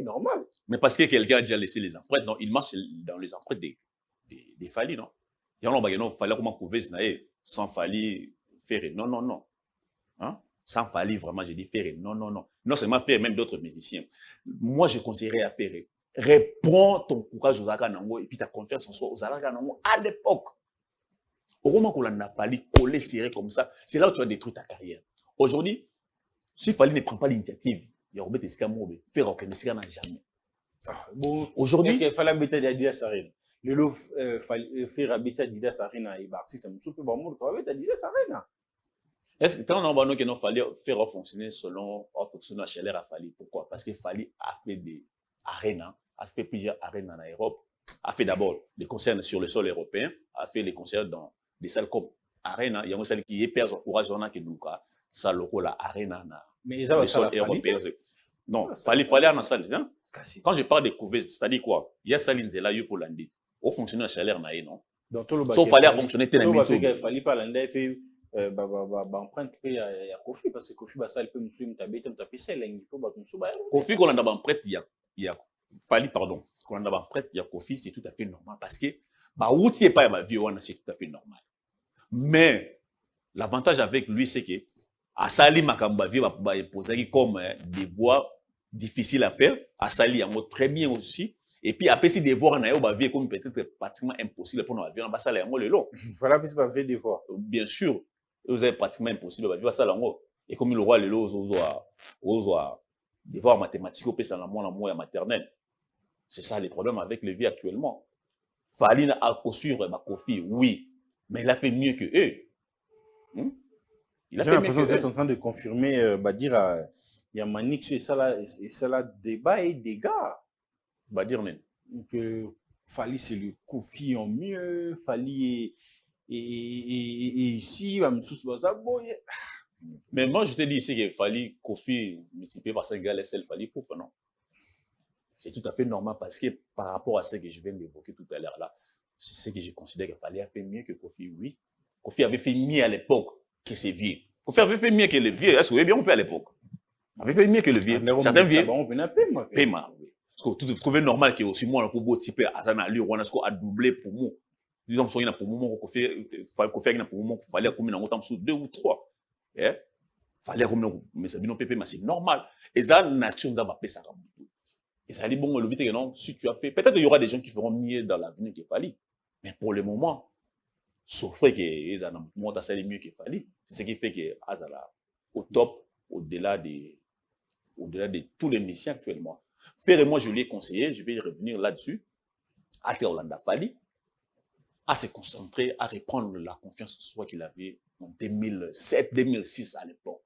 normal. Mais parce que quelqu'un a déjà laissé les empreintes, non, il marche dans les empreintes des Fali, non? Il y a un Fali, comment couver sans Fali, faire. Non, non, non. Hein? Sans Fali, vraiment, j'ai dit faire. Non, non, non. Non seulement faire, même d'autres musiciens. Moi, je conseillerais à faire. Réponds ton courage aux Akanango et puis ta confiance en soi aux Akanango à l'époque. Au moment qu'on a fallu coller serré comme ça, c'est là où tu vas détruire ta carrière. Aujourd'hui, si Fali ne prend pas l'initiative, il y a Robert Escamoube, faire aucun n'a jamais. Aujourd'hui, il fallait habiter Adidas Arena. Le lot faire habiter Adidas Arena et artiste, je peux pas montrer avec Adidas Arena. Est-ce que quand on va qu'il fallait faire fonctionner selon fonctionner à chaleur à Fali? Pourquoi? Parce que Fali a fait des arénas, a fait plusieurs arénas en Europe, a fait d'abord les concerts sur le sol européen, a fait les concerts dans des salles comme Arena, il y a une salle qui est perdue, courage, on a qui nous a ça loco la Arena mais ils ont le sol européen. Non, fallait en salle. Hein? Quand je parle de couveuse, c'est-à-dire quoi? Il y a salle là pour l'andi. Au fonctionner à chaleur na non. Sauf fallait fonctionner tel il fallait pas l'andi fait empreinte il y a Kofi parce que Kofi ba salle peut me suivre tabete me taper celle là il faut ba comme ça. Kofi qu'on a d'abord empreinte il y a fallait pardon. Qu'on a d'abord empreinte il y a Kofi c'est tout à fait normal parce que bah outil pas ma vie c'est tout à fait normal. Mais l'avantage avec lui, c'est que Asali Makamba va imposer comme des voix difficiles à faire. Asali en très bien aussi. Et puis après, si des voix en a comme peut-être pratiquement impossible pour nous vivre, ça là le long. Il fallait plus pas faire des voix. Bien sûr, vous avez pratiquement impossible à vivre ça là. Et comme le roi le lot, des voix mathématiques au pays dans la mois maternelle. C'est ça les problèmes avec les vies actuellement. Fali a poursuivre ma Kofi, oui. Mais il a fait mieux que eux. Il a fait mieux que eux. Vous êtes en train de confirmer, dire il y a Manix et ça là, débat et dégâts. Dire même. Que Fali c'est le Kofi en mieux, Fali et ici, mais moi je te dis ici que Fali, Kofi multiplié par 5 gars, c'est le Fali pour non. C'est tout à fait normal parce que par rapport à ce que je viens d'évoquer tout à l'heure là, c'est ce que je considère que Fali a fait mieux que Kofi, oui. Kofi avait fait mieux à l'époque que ses vieux. Kofi avait fait mieux que les vieux. Est-ce que vous avez bien compris à l'époque? Avait fait mieux que le vieux. Certains vieux. Paiement, oui. Parce que tu trouves normal que aussi moi, pour beau type, Azana, lui, on a doublé pour moi. Disons, il y a pour moi, Kofi a pour moi, il fallait combien en temps sous 2 ou 3. Fallait combien, mais ça vient mais c'est normal. Et ça, nature, nous a pas ça. Et ça dit, bon, le but est que non, si tu as fait, peut-être qu'il y aura des gens qui feront mieux dans l'avenir qu'il fallait. Mais pour le moment, sauf que les gens montent à ça mieux qu'il fallait. C'est ce qui fait que Azala, au top, au-delà de tous les missions actuellement. Faire et moi, je lui ai conseillé, je vais revenir là-dessus, à Théolanda Fali, à se concentrer, à reprendre la confiance en soi qu'il avait en 2007-2006 à l'époque.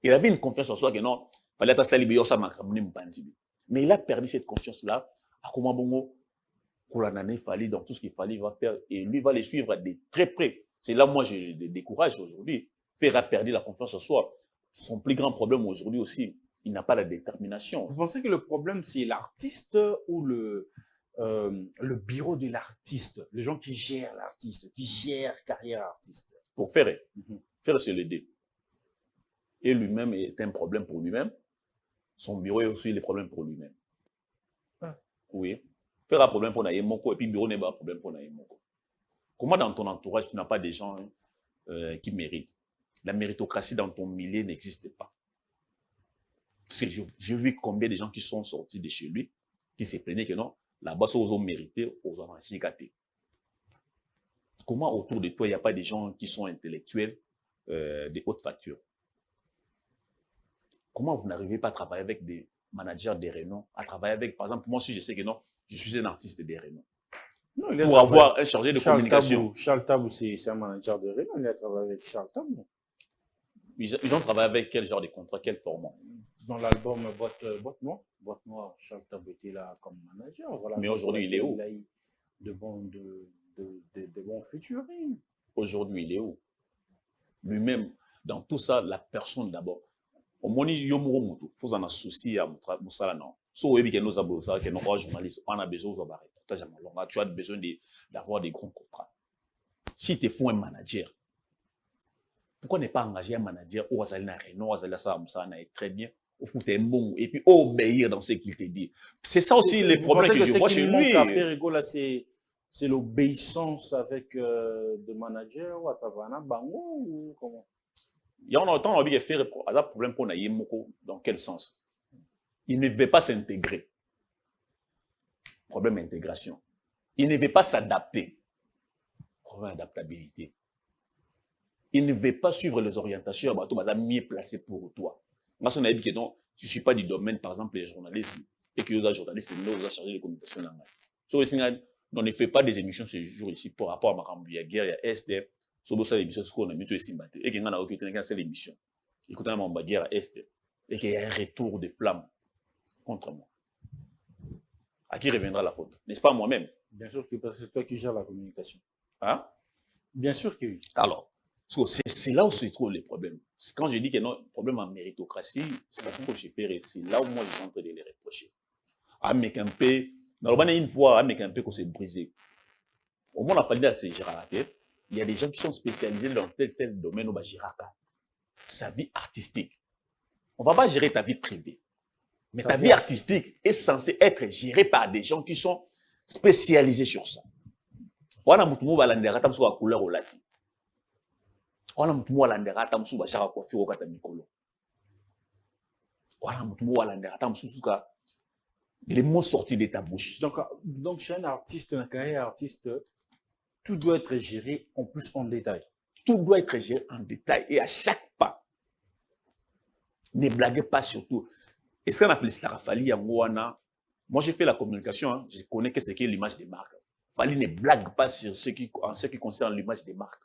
Il avait une confiance en soi que non, il fallait être salibé, mais il a perdu cette confiance-là. À comment bongo, il fallait dans tout ce qu'il fallait, il va faire, et lui va les suivre de très près. C'est là, moi, je le décourage aujourd'hui. Faire a perdu la confiance en soi. Son plus grand problème aujourd'hui aussi, il n'a pas la détermination. Vous pensez que le problème, c'est l'artiste ou le bureau de l'artiste, les gens qui gèrent l'artiste, qui gèrent carrière artiste? Pour faire, faire c'est l'aider. Et lui-même est un problème pour lui-même. Son bureau est aussi le problème pour lui-même. Ah. Oui. Faire un problème pour Naïmoko et puis le bureau n'est pas un problème pour Naïmoko. Comment dans ton entourage, tu n'as pas des gens qui méritent? La méritocratie dans ton milieu n'existe pas. Parce que j'ai vu combien de gens qui sont sortis de chez lui, qui se plaignaient que non, là-bas, ils ont mérité, aux avancées gâtés. Comment autour de toi, il n'y a pas des gens qui sont intellectuels de haute facture? Comment vous n'arrivez pas à travailler avec des managers des renom, à travailler avec, par exemple, moi aussi, je sais que non, je suis un artiste des renom. Non, pour avoir un chargé de communication. Charles Tabou, c'est un manager de renom, il a travaillé avec Charles Tabou. Ils ont travaillé avec quel genre de contrat, quel format? Dans l'album Boîte Noire, Charles Tabou était là comme manager. Voilà. Mais aujourd'hui, il est où? Il a eu de bons featuring. Aujourd'hui, il est où? Lui-même, dans tout ça, la personne d'abord. Au moins, il faut en associer à Moussala. Si on a besoin de journalistes, on a besoin de reportages à Malonga, tu as besoin d'avoir des grands contrats. Si tu fais un manager, pourquoi ne pas engager un manager au Azalina Renault, Azalina Moussala est très bien, au foot est bon, et puis obéir dans ce qu'il te dit. C'est ça aussi les problèmes que je vois chez lui. C'est l'obéissance avec des managers ou à Tavana Bango ou comment? Il y a autant envie de faire un problème pour Naïmoko. Dans quel sens? Il ne veut pas s'intégrer. Problème d'intégration. Il ne veut pas s'adapter. Problème d'adaptabilité. Il ne veut pas suivre les orientations. Il mieux placé pour toi. Moi, si on a dit que non, je ne suis pas du domaine, par exemple, les journalistes, et que les journalistes, nous avons chargé de communication. On ne fait pas des émissions ce jour ici par rapport à Makambu, guerre, il y a Est. Sur cette émission, ce qu'on a mis tout ici, et qu'il y a aucune seule émission. Écoutez, on va dire à Est, et qu'il y a un retour de flamme contre moi. À qui reviendra la faute? N'est-ce pas moi-même? Bien sûr que c'est toi qui gères la communication. Hein? Bien sûr que oui. Alors, c'est là où se trouvent les problèmes. Quand je dis qu'il y a un problème en méritocratie, ça se trouve chez Ferré. C'est là où moi je suis en train de les reprocher. Avec un peu, une fois, avec un peu qu'on s'est brisé. Au moins, on a fallu se gérer la tête. Il y a des gens qui sont spécialisés dans tel domaine où on va gérer sa vie artistique. On ne va pas gérer ta vie privée. Mais ta vie artistique est censée être gérée par des gens qui sont spécialisés sur ça. On a mutumu balandera tamsu wa couleur au lati. On a mutumu balandera tamsu ba shaka coiffure au kata mikolo. On a mutumu balandera tamsu suka les mots sortis de ta bouche. Donc chez un artiste, un carrière artiste, tout doit être géré en plus en détail. Tout doit être géré en détail et à chaque pas. Ne blaguez pas surtout. Est-ce qu'on a félicité Rafali Yangouana? Moi, j'ai fait la communication. Hein. Je connais que c'est l'image des marques. Fali ne blague pas sur en ce qui concerne l'image des marques.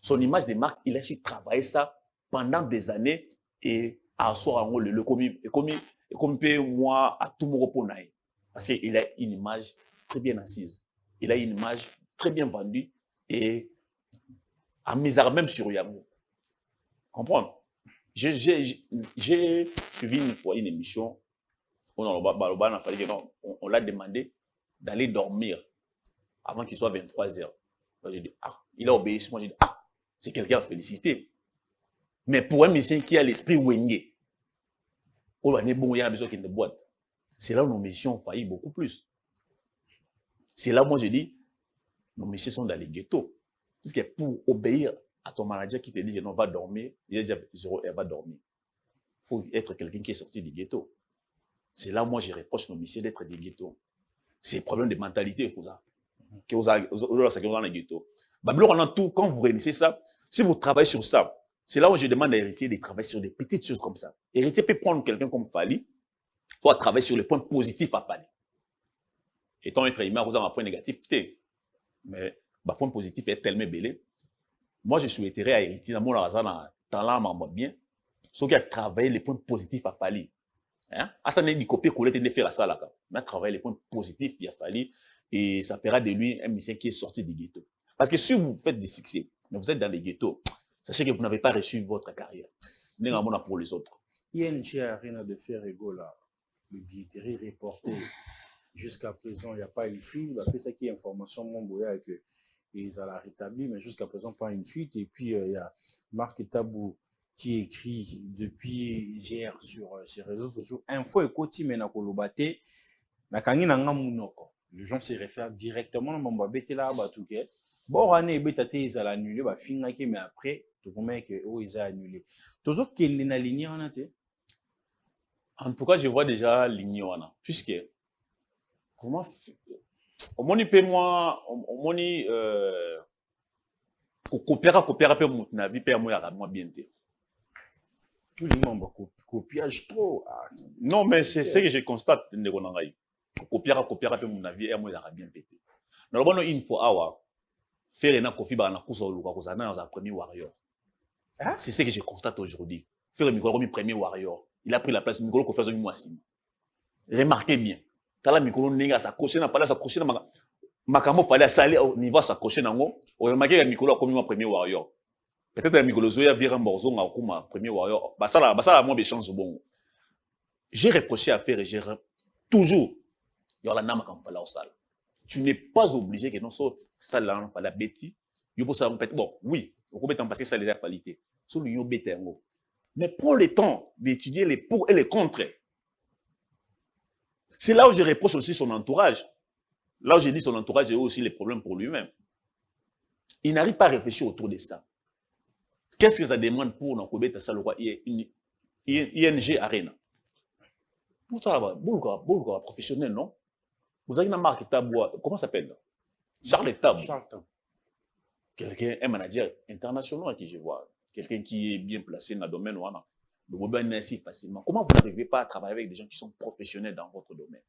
Son image des marques, il a su travailler ça pendant des années et à soi, le comme moi, à tout mon repos. Parce qu'il a une image très bien assise. Il a une image très bien vendue et à misère même sur Yamou. Comprendre? J'ai suivi une fois une émission, on l'a demandé d'aller dormir avant qu'il soit 23h. J'ai dit, ah, il a obéi. Moi, j'ai dit, ah, c'est quelqu'un à féliciter. Mais pour un musicien qui a l'esprit wengé, c'est là où nos missions ont failli beaucoup plus. C'est là où moi, je dis, nos missions sont dans les ghettos. Parce que pour obéir à ton manager qui te dit, non, va dormir, il a déjà 0, elle va dormir. Il faut être quelqu'un qui est sorti du ghetto. C'est là où moi, je reproche nos missions d'être des ghettos. C'est un problème de mentalité pour ça. Que vous avez dans les ghettos. Quand vous réunissez ça, si vous travaillez sur ça, c'est là où je demande à Héritier de travailler sur des petites choses comme ça. Héritier peut prendre quelqu'un comme Fali, soit travailler sur les points positifs à Fali. Étant être humain, vous avez un point négatif, mais le point positif est tellement belé. Moi, je souhaiterais à Héritier, dans mon talent, bien, Ceux qui a travaillé les points positifs à Fali. Hein? Ça n'est ni copier-coller, de faire ça là. Mais travailler les points positifs il a fallu et ça fera de lui un musicien qui est sorti du ghetto. Parce que si vous faites du succès, mais vous êtes dans les ghettos, sachez que vous n'avez pas reçu votre carrière. N'est-ce pas pour les autres. ING Arena de Ferrego là, le billetterie reporté. Jusqu'à présent, il n'y a pas une fuite. Il a fait ça qui est information, mon boya, que ils ont rétabli, mais jusqu'à présent, pas une fuite. Et puis, il y a Marc Tabou qui écrit depuis hier sur ses réseaux sociaux info et koti mena kolobate na kangi na ngamunoko. Les gens se réfèrent directement à mon babete là batuke. Bon année betate ils ont annulé ba finga ki mais après tout comme que oh ils ont annulé. Toujours qu'il na ligne en ate. En tout cas, je vois déjà ligne wana puisque comment au moni pe moi au moni copiera pe mutna vie pe moi ya moi bien te. Tout le monde copiage trop. Ah, non, mais c'est ce que je constate. Copiera pe mon avis et moi il a bien pété. Normalement une fois awa faire na kofi ba na kusa luka kozana dans un premier warrior. C'est ce que je constate aujourd'hui. Faire Mikolo comme premier warrior. Il a pris la place Mikolo Kofi Azongi Mwasima. Remarquez bien. Tala Mikolo nenga sa cocher na pala sa cocher na makambo fallait saler au niveau sa cocher nango. O remarquez que Mikolo comme premier warrior. Peut-être Mikolo Zoya vira Mborzo nga kuma premier warrior. Basala moi échange bon. J'ai reproché à faire et j'ai toujours il y a la nama comme fallait au salle. Tu n'es pas obligé que non soit ça là pas la bêtise. Yo ça bon oui, on peut en passer ça les qualités. Sur le yo bêtise. Mais prends le temps d'étudier les pour et les contre. C'est là où je reproche aussi son entourage. Là où je dis son entourage a aussi les problèmes pour lui-même. Il n'arrive pas à réfléchir autour de ça. Qu'est-ce que ça demande pour Nakobeta Salwa ING Arena? Pour ça, Boulga professionnel, non? Vous avez une marque Taboua, comment ça s'appelle? Charles Tabou. Quelqu'un, un manager international qui je vois. Quelqu'un qui est bien placé dans le domaine. Le Boban est ainsi facilement. Comment vous n'arrivez pas à travailler avec des gens qui sont professionnels dans votre domaine?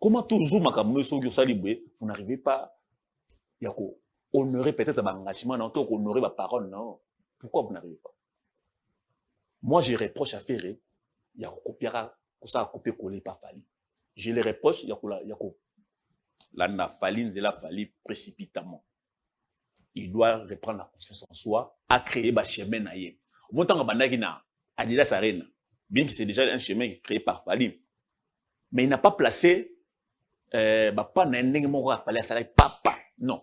Comment toujours, vous n'arrivez pas à honorer peut-être l'engagement, non, honorer ma parole, non. Pourquoi vous n'arrivez pas? Moi, je reproche à faire, il y a copier-coller pas Fali. Je les reproche, il y a la Fali, c'est la Fali précipitamment. Il doit reprendre la confiance en soi, à créer un chemin naïe. Au montant à Adidas Arena, bien que c'est déjà un chemin créé par Fali, mais il n'a pas placé, pas papa, non.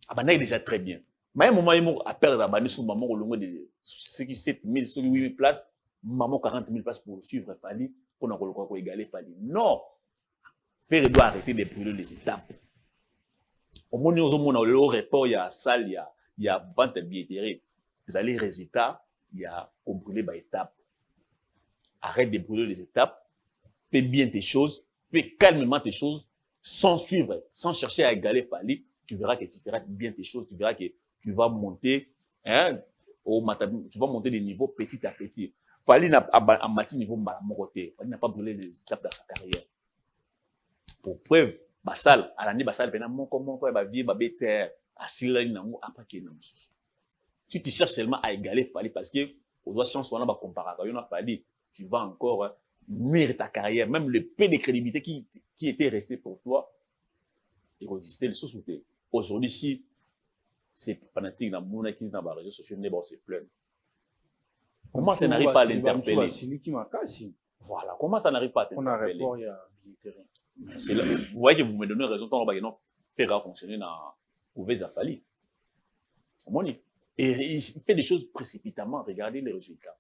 Abandonné déjà très bien. Mais à un moment, il a perdu abandonné sous maman au long de ceux qui 7 000, ceux qui 8 000 places, maman 40 000 places pour suivre Fali, pour nous égaler Fali. Non! Faire doit arrêter de brûler les étapes. Au moment où on a le report, il y a salle, il y a vente de billetterie. Vous allez résultat, il y a brûler les étapes. Arrête de brûler les étapes. Fais bien tes choses. Fais calmement tes choses. Sans suivre, sans chercher à égaler Fali. Tu verras que tu feras bien tes choses. Tu verras que tu vas monter, hein, tu vas monter des niveaux petit à petit. Fali n'a pas un petit niveau mon côté. Fali n'a pas brûlé les étapes dans sa carrière. Pour preuve, Bassal, à l'année Bassal, comment va vivre, après qu'il si tu cherches seulement à égaler Fali parce que aux autres chances, on a comparé à Fali, tu vas encore nuire ta carrière, même le peu de crédibilité qui était resté pour toi, il existait les sous. Aujourd'hui, si c'est fanatique dans mon équipe dans les réseaux sociaux, c'est plein. Comment ça n'arrive pas à l'interpeller? Voilà, comment ça n'arrive pas à t'interpeller? Vous voyez que vous me donnez raison quand on va faire fonctionner dans Ouveza Fali. Et il fait des choses précipitamment. Regardez les résultats.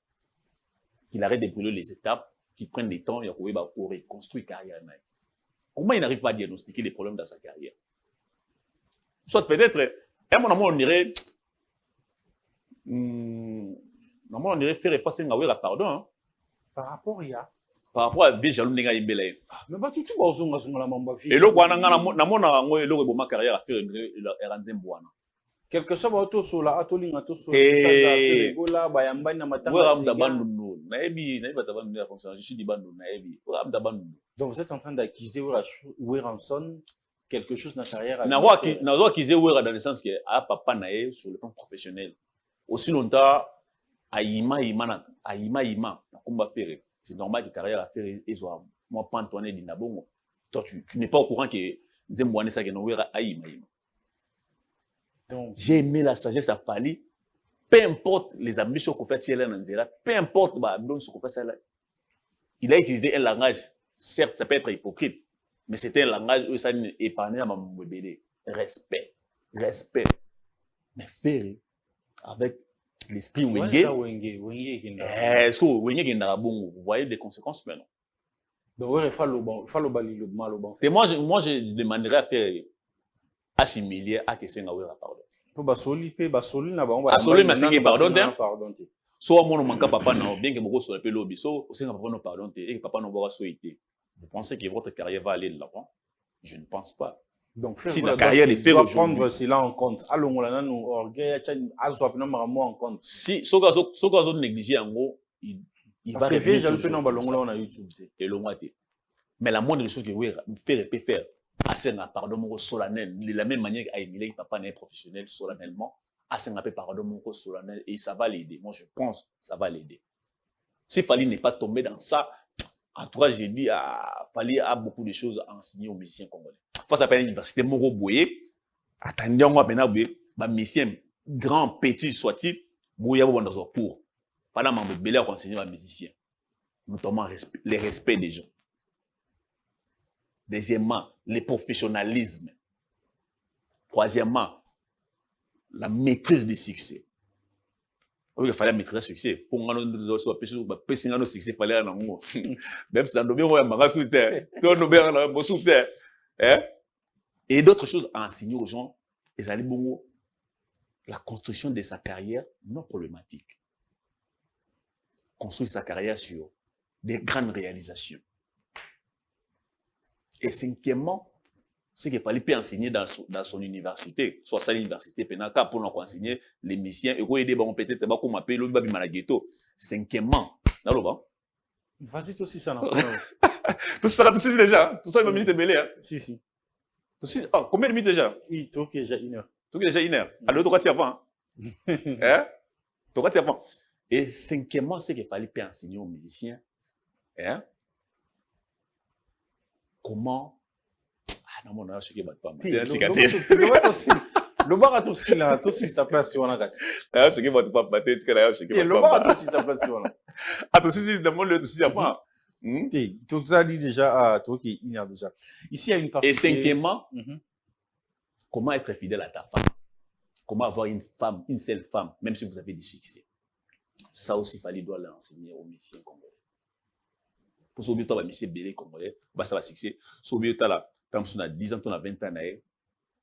Qu'il arrête de brûler les étapes, qu'il prenne des temps pour reconstruire sa carrière. Comment il n'arrive pas à diagnostiquer les problèmes dans sa carrière? Soit peut-être, à un moment, on dirait, faire effacer Ngawera, pardon. Hein. Par rapport à par rapport à Véjalou Nenga Imbele. Mais pas tout le la mamba. Et le Guana, le carrière à faire Eranzen Boana. Quelque chose autour sur la atoling autour sur la Gola, Bayamba, Namatanga. Je suis du bandou, donc vous êtes en train d'accuser Weranson quelque chose dans sa carrière. Nazo accuser Wera dans le sens que a papa nae sur le plan professionnel. Aussi longtemps, Aïma, combat faire. C'est normal que carrière à faire et soit moi pas Antoine Dinabongo. Toi, tu n'es pas au courant que Zembouane ça que nous Aïma. Donc, j'ai aimé la sagesse à Fali. Peu importe les ambitions qu'on fait tirer dans Nzera, peu importe ce qu'on fait ça là. Il a utilisé un langage, certes, ça peut être hypocrite, mais c'était un langage où ça épargnait à mon bébé. Respect. Respect. Mais faire avec l'esprit Wenge. Est-ce que Wenge est dans la bonne? Vous voyez des conséquences maintenant? Donc, il faut le bali, le mal au bon. Et moi, je demanderais à faire assimiler à question à Wera pardon. Pour basoli, basoli na ba. Basoli, mais c'est pardon. Soit mon manque papa non, bien que beaucoup soit peu lobby, soit aussi papa non pardon et papa non va souhaiter. Vous pensez que votre carrière va aller de l'avant? Je ne pense pas. Donc, si la carrière est faite aujourd'hui, prendre cela en compte. Allons là nous orgueil azo na maramo en compte. Si soka négliger en gros, il va revenir j'ai le nom balongo là on a YouTube et le moitié. Mais la moindre chose que oui faire assez na pardon mon solennel de la même manière à Emile papa n'est professionnel solennellement assez na pardon mon solennel et ça va l'aider. Moi je pense ça va l'aider. Si Fali n'est pas tombé dans ça, en tout cas j'ai dit Fali a beaucoup de choses à enseigner aux musiciens congolais. Face à l'université Moro Boye, attendez on va maintenant Boye, bah musicien grand petit soit-il, Boye va dans un cours. Pendant mon bébé à enseigner aux musiciens. Notamment le respect des gens. Deuxièmement, le professionnalisme. Troisièmement, la maîtrise du succès. Il fallait maîtriser le succès. Pour nous, succès, il fallait un même si on et d'autres choses à enseigner aux gens, la construction de sa carrière non problématique. Construire sa carrière sur des grandes réalisations. Et cinquièmement, c'est qu'il fallait enseigner dans son université, soit sa l'université, pour nous enseigner les musiciens, et peut-être comme appelle l'autre babi malaghetto. Cinquièmement, dans le bas. Vas-y, toi aussi, ça n'a tout ça déjà. Tout ça, il m'a mis belé. Si. Combien de minutes déjà? Oui, toi qui déjà 1 heure. Toi qui déjà 1 heure. Alors, toi, tu avant. Hein? Toi, tu avant. Et cinquièmement, c'est qu'il fallait enseigner aux musiciens. Hein? Comment non mon âge qui bat pas le bar aussi là aussi sa place sur la gaz ce qui va pas battre ce que là ce qui le bar aussi sa place sur là aussi demande le aussi avant tout ça dit déjà toi qui ignore déjà ici il y a une partie et cinquièmement comment être fidèle à ta femme, comment avoir une seule femme même si vous avez du succès, ça aussi fallait doit l'enseigner aux musiciens congolais. Pour sauver toi, monsieur Bélé congolais, bah ça va succès. Sauver toi là, quand on a 10 ans, on a 20 ans,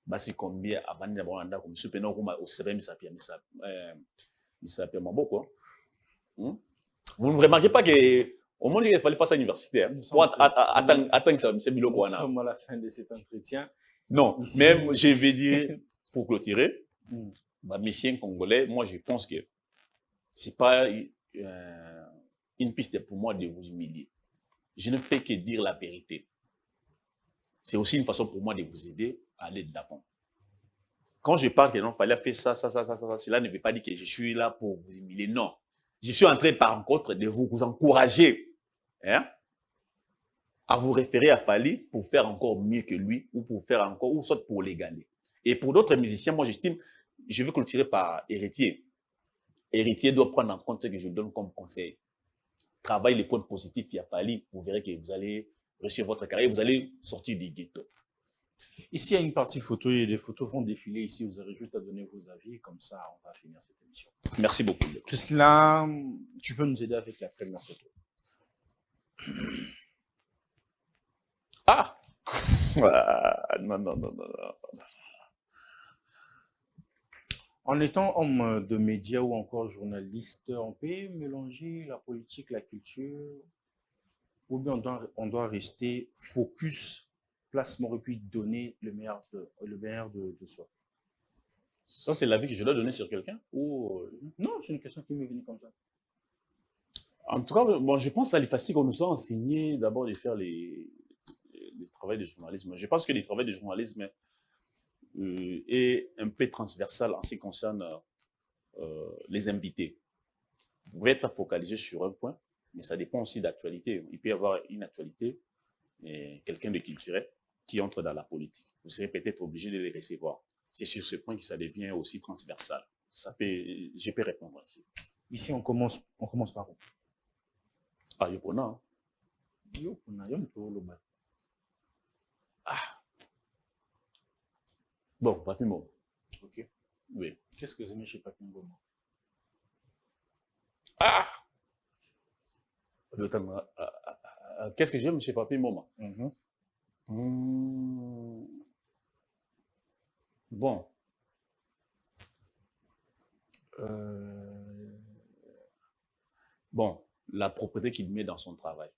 bah c'est combien avant d'avoir un comme super non comme au CRM ça paie beaucoup. Vous ne remarquez pas que au moment où il fallait faire ça à l'université, pour attendre que ça monsieur Bilo quoi. Nous sommes à la fin de cet entretien. Non, ici, même je vais dire pour clôturer, bah musicien congolais, moi je pense que c'est pas une piste pour moi de vous humilier. Je ne fais que dire la vérité. C'est aussi une façon pour moi de vous aider à aller de l'avant. Quand je parle que non, il fallait faire ça, cela ne veut pas dire que je suis là pour vous humilier. Non. Je suis en train, par contre, de vous encourager à vous référer à Fali pour faire encore mieux que lui ou pour faire encore, ou soit pour l'égaler. Et pour d'autres musiciens, moi j'estime, je vais clôturer par Héritier. Héritier doit prendre en compte ce que je donne comme conseil. Travaille les points positifs, il y a Fali, vous verrez que vous allez réussir votre carrière, vous allez sortir du ghetto. Ici, il y a une partie photo et des photos vont défiler ici. Vous aurez juste à donner vos avis et comme ça, on va finir cette émission. Merci beaucoup. Christela, tu peux nous aider avec la première photo. Non. En étant homme de médias ou encore journaliste, on peut mélanger la politique, la culture, ou bien on doit rester focus, placement et puis donner le meilleur de soi. Ça, c'est l'avis que je dois donner sur quelqu'un ou... Non, c'est une question qui m'est venue comme ça. En tout cas, bon, je pense que c'est facile qu'on nous a enseigné d'abord de faire les travaux de journalisme. Je pense que le travail de journalisme est un peu transversal en ce qui concerne les invités. Vous pouvez être focalisé sur un point, mais ça dépend aussi d'actualité. Il peut y avoir une actualité, quelqu'un de culturel qui entre dans la politique. Vous serez peut-être obligé de les recevoir. C'est sur ce point que ça devient aussi transversal. Je peux répondre ici. Ici, on commence par où? Ah, Yopona. Hein. Yopona, ah. Bon, Papi Mboma. Ok. Oui. Qu'est-ce que vous aimez chez Papi Mboma? Ah! Qu'est-ce que j'aime chez Papi Mboma? Bon. Bon, la propreté qu'il met dans son travail.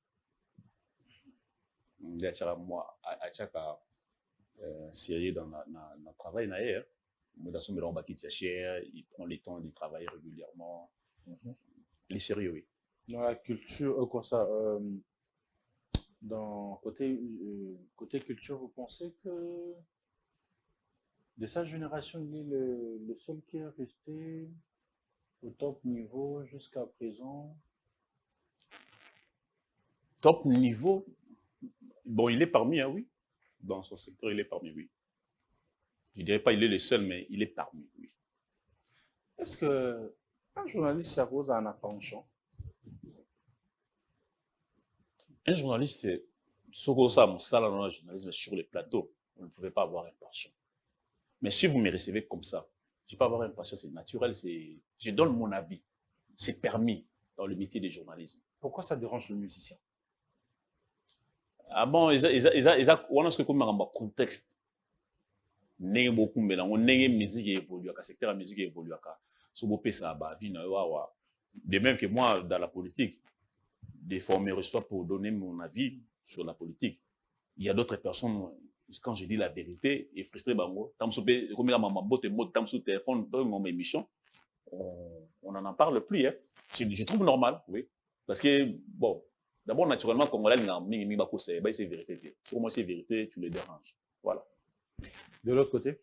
Moi, à chaque série dans le travail, dans son bureau, il prend le temps de travailler régulièrement. Il est sérieux, oui. Dans la culture, quoi ça dans côté culture, vous pensez que de sa génération, il est le seul qui est resté au top niveau jusqu'à présent? Top niveau? Bon, il est parmi, hein, oui. Dans son secteur, il est parmi, oui. Je ne dirais pas il est le seul, mais il est parmi, oui. Est-ce qu'un journaliste s'arrose à un penchant? Un journaliste, c'est ce que ça, un journalisme sur les plateaux. Vous ne pouvez pas avoir un penchant. Mais si vous me recevez comme ça, je ne peux pas avoir un penchant, c'est naturel. Je donne mon avis. C'est permis dans le métier de journalisme. Pourquoi ça dérange le musicien? Ah bon, on a ce qu'on a contexte. Nenge beaucoup mais on nenge musique évolue, le secteur de la musique évolue. De même que moi, dans la politique, des fois, on me reçoit pour donner mon avis sur la politique. Il y a d'autres personnes, quand je dis la vérité, et frustré, on n'en parle plus. Hein. Je trouve normal, oui. Parce que, bon, d'abord, naturellement, Congolais, c'est vérité. Sur moi, c'est vérité, tu les déranges. Voilà. De l'autre côté,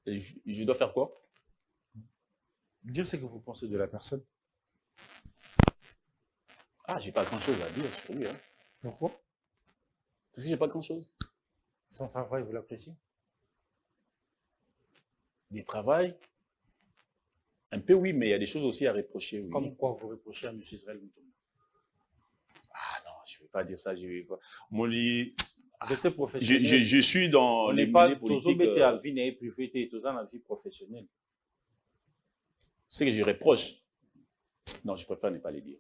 je dois faire quoi? Dire ce que vous pensez de la personne. Ah, j'ai pas grand-chose à dire sur lui. Hein. Pourquoi? Parce que j'ai pas grand-chose. Son travail, vous l'appréciez? Du travail? Un peu oui, mais il y a des choses aussi à reprocher. Oui. Comme quoi vous reprochez à M. Israël Moutouma? Ah non, je ne vais pas dire ça. Mon lit... Restez professionnel. Je suis dans les milieux politiques. On n'est pas vie privée, tous dans la vie professionnelle. Ce que je reproche, non, je préfère ne pas le dire.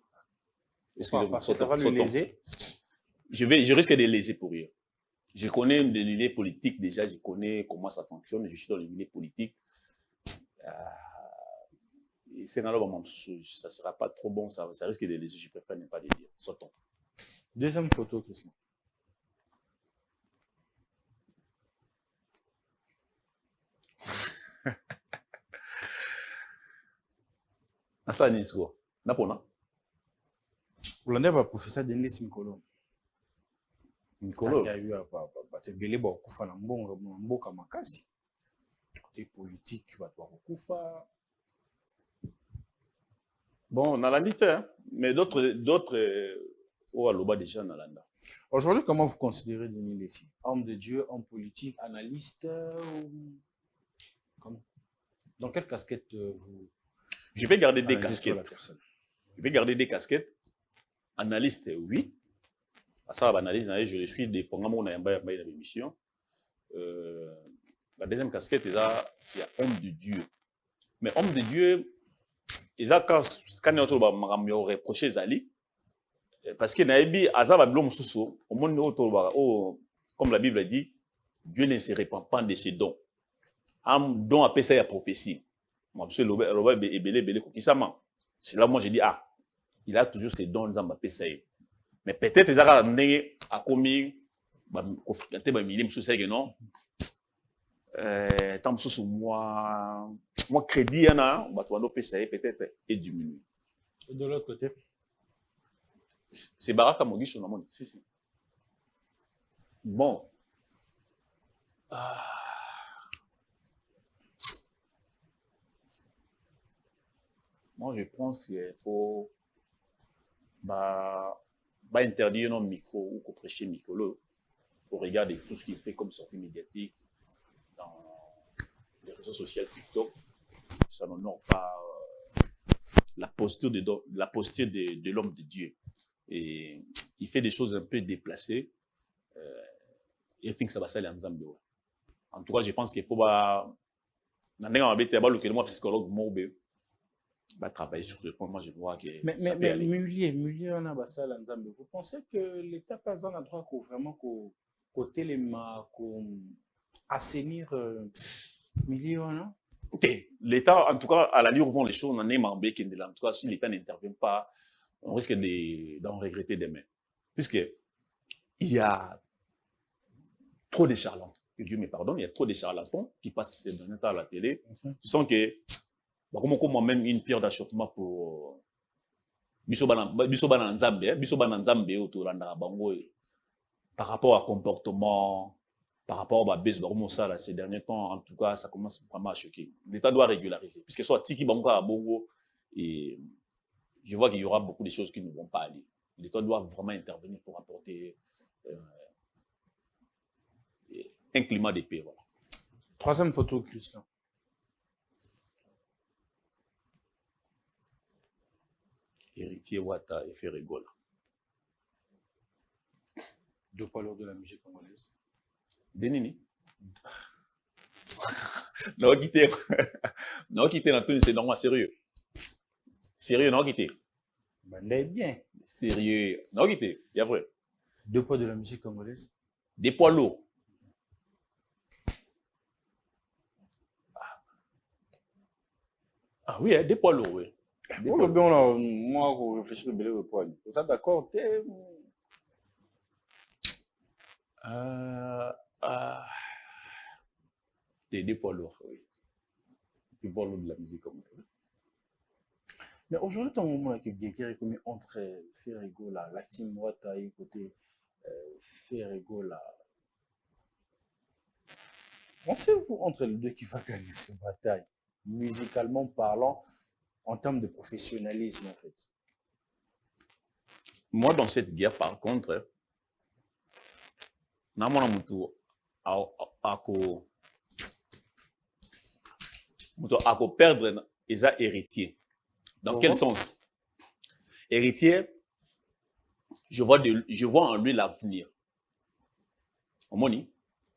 Parce que ça va le léser. Je risque de léser pour rire. Je connais le milieu politique déjà, je connais comment ça fonctionne, je suis dans le milieu politique. Ça ne sera pas trop bon, ça risque de léser, je préfère ne pas le dire. Sortons. Deuxième photo, Christian. Ça n'est pas Napona. Vous l'avez pas professeur Denis Mikolo. Mikolo. Il y a eu batebele ba kufa na mboka makasi. Côté politique, ba kufa. Bon, on a la dit, hein, mais d'autres au Aloba déjà dans l'anda. Aujourd'hui, comment vous considérez Denis Lessi? Homme de Dieu, homme politique, analyste dans quelle casquette vous... Je vais garder des casquettes. Je vais garder des casquettes. Analyste, oui. À ça, l'analyse, je le suis des fonds dans l'émission. La deuxième casquette, il y a homme de Dieu. Mais homme de Dieu, quand on a reproché Zali, parce que comme la Bible dit, Dieu ne se répand pas de ses dons. Un don appelle ça la prophétie. C'est là moi je dis, ah, il a toujours ses dons, mais peut-être qu'il a commis, non. Tant que moi crédit peut-être est diminué. Et de l'autre côté, c'est Baraka Mogisho. Bon. Moi, je pense qu'il faut interdire nos micros ou prêcher micro au regard de tout ce qu'il fait comme sortie médiatique dans les réseaux sociaux TikTok. Ça n'honore pas la posture de l'homme de Dieu. Et il fait des choses un peu déplacées. Et fin que ça va s'aller ensemble. En tout cas, je pense qu'il faut psychologue va travailler sur ce point. Moi, je vois que ça peut aller. Mulier, on a vous pensez que l'État pas un droit vraiment côté les assainir millions, non? Ok, l'État, en tout cas, à la ligne où vont les choses, on en est marqué qu'il en tout cas, si l'État n'intervient pas, on risque d'en regretter demain. Puisque il y a trop de charlatans, que Dieu me pardonne, il y a trop de charlatans qui passent ces derniers temps à la télé. Tu sens que, comment même une pierre d'achoppement pour par rapport à comportement, par rapport à base de ces derniers temps, en tout cas, ça commence vraiment à choquer. L'État doit régulariser, puisque soit Tiki Bango à Bongo, et je vois qu'il y aura beaucoup de choses qui ne vont pas aller. L'État doit vraiment intervenir pour apporter un climat de paix. Voilà. Troisième photo, Christian. Héritier Wata et Ferregola. Deux poids lourds de la musique congolaise. Denini. Non, quitter. Non, quitter dans tout, c'est normal, sérieux. Sérieux, non, quitter. Ben, bien. Sérieux, non, quitter. Il y a vrai. Deux poids de la musique congolaise. Des poids lourds. Ah oui, hein, des poids lourds, oui. Moi, on réfléchit au poids. Vous êtes d'accord? Des poids lourds, oui. Des poids lourds de la musique comme ça. Mais aujourd'hui, dans le moment que Guéguerre est commis entre Ferregola, la team Wata et côté Ferregola, pensez-vous entre les deux qui va gagner cette bataille, musicalement parlant, en termes de professionnalisme en fait? Moi, dans cette guerre, par contre, namona mutu ako perdre les héritiers. Dans quel sens? Héritier, je vois en lui l'avenir. Omoni,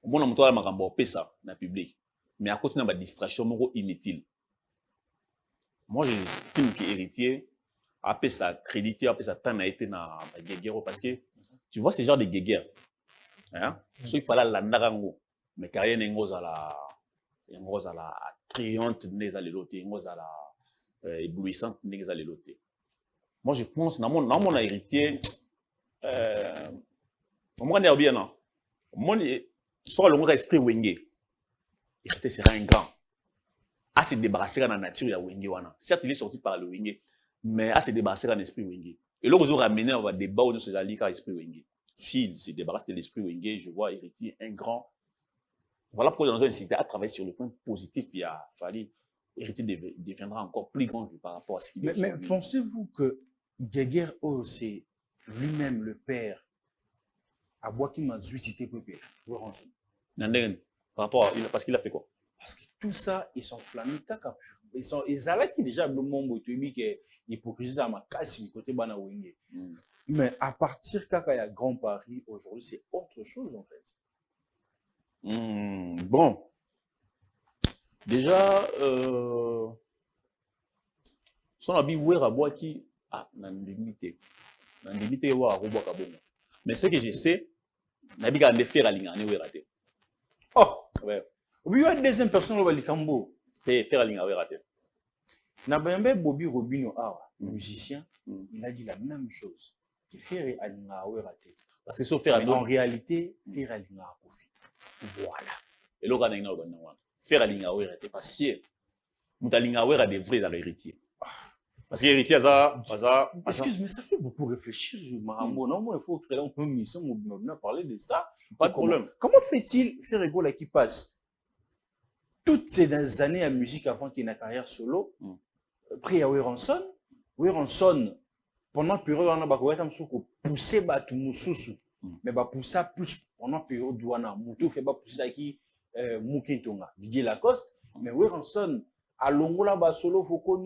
omona mutu ala makambo opesa na public, mais à côté na distraction moko inutile. Moi, j'estime que héritier a fait sa crédité, a fait sa temps a été na guéguerre parce que tu vois ce genre de guéguerre. Hein? So il fallait la narango, mais carrière n'engos à la triante n'est à l'éloté, n'engos à la éblouissante n'est à l'éloté. Moi, je pense dans mon héritier, moi on est bien non, mon soit le esprit wenge, héritier sera un grand. À se débarrasser de la nature ya wenge wana. Certes, il est sorti par le wenge, mais à se débarrasser de l'esprit wenge. Et là, vous aurez ramené un débat où nous sommes allés à l'esprit wenge. S'il se débarrasse de l'esprit wenge, je vois héritier un grand. Voilà pourquoi dans un incité à travailler sur le point positif, il a fallu héritier deviendra encore plus grand que par rapport à ce qu'il est. Mais pensez-vous que Guéguerre, c'est lui-même le père à Boaki Mazuiti Pépé? Par rapport à parce qu'il a fait quoi? Parce que tout ça, ils sont flammés. Ils allaient qui déjà le monde qui hypocrisie à ma casse côté bana wenge. Mais à partir kaka ya Grand Paris aujourd'hui, c'est autre chose en fait. Bon, déjà son habit ouer à bois qui nan limité wa robo kabongo. Mais ce que je sais, nabi ka le faire alinga ne raté. Oh, ouais. Oui, il y a une deuxième personne au Balikambo. Faire alinga raté. Nabembe Bobby Robino, musicien, il a dit la même chose. Que faire alinga raté. Parce que sauf faire en réalité, faire alinga kofi. Voilà. Et là, on a une faire alinga raté. Parce que mutalinga a des vrais dans l'héritier. Parce que l'héritier excuse, mais ça fait beaucoup réfléchir. Non, il faut créer un peu une mission, on a parlé de ça. Pas de problème. Comment fait-il faire Ferregola qui passe toutes ces années à musique avant qu'il ait une carrière solo, pris à Weranson, pendant la période, on a poussé Batu Moussousou, mais poussé plus pendant la période où on a poussé qui Moukintonga, Didier Lacoste, mais Weranson, à Longola Basolo, Foucault,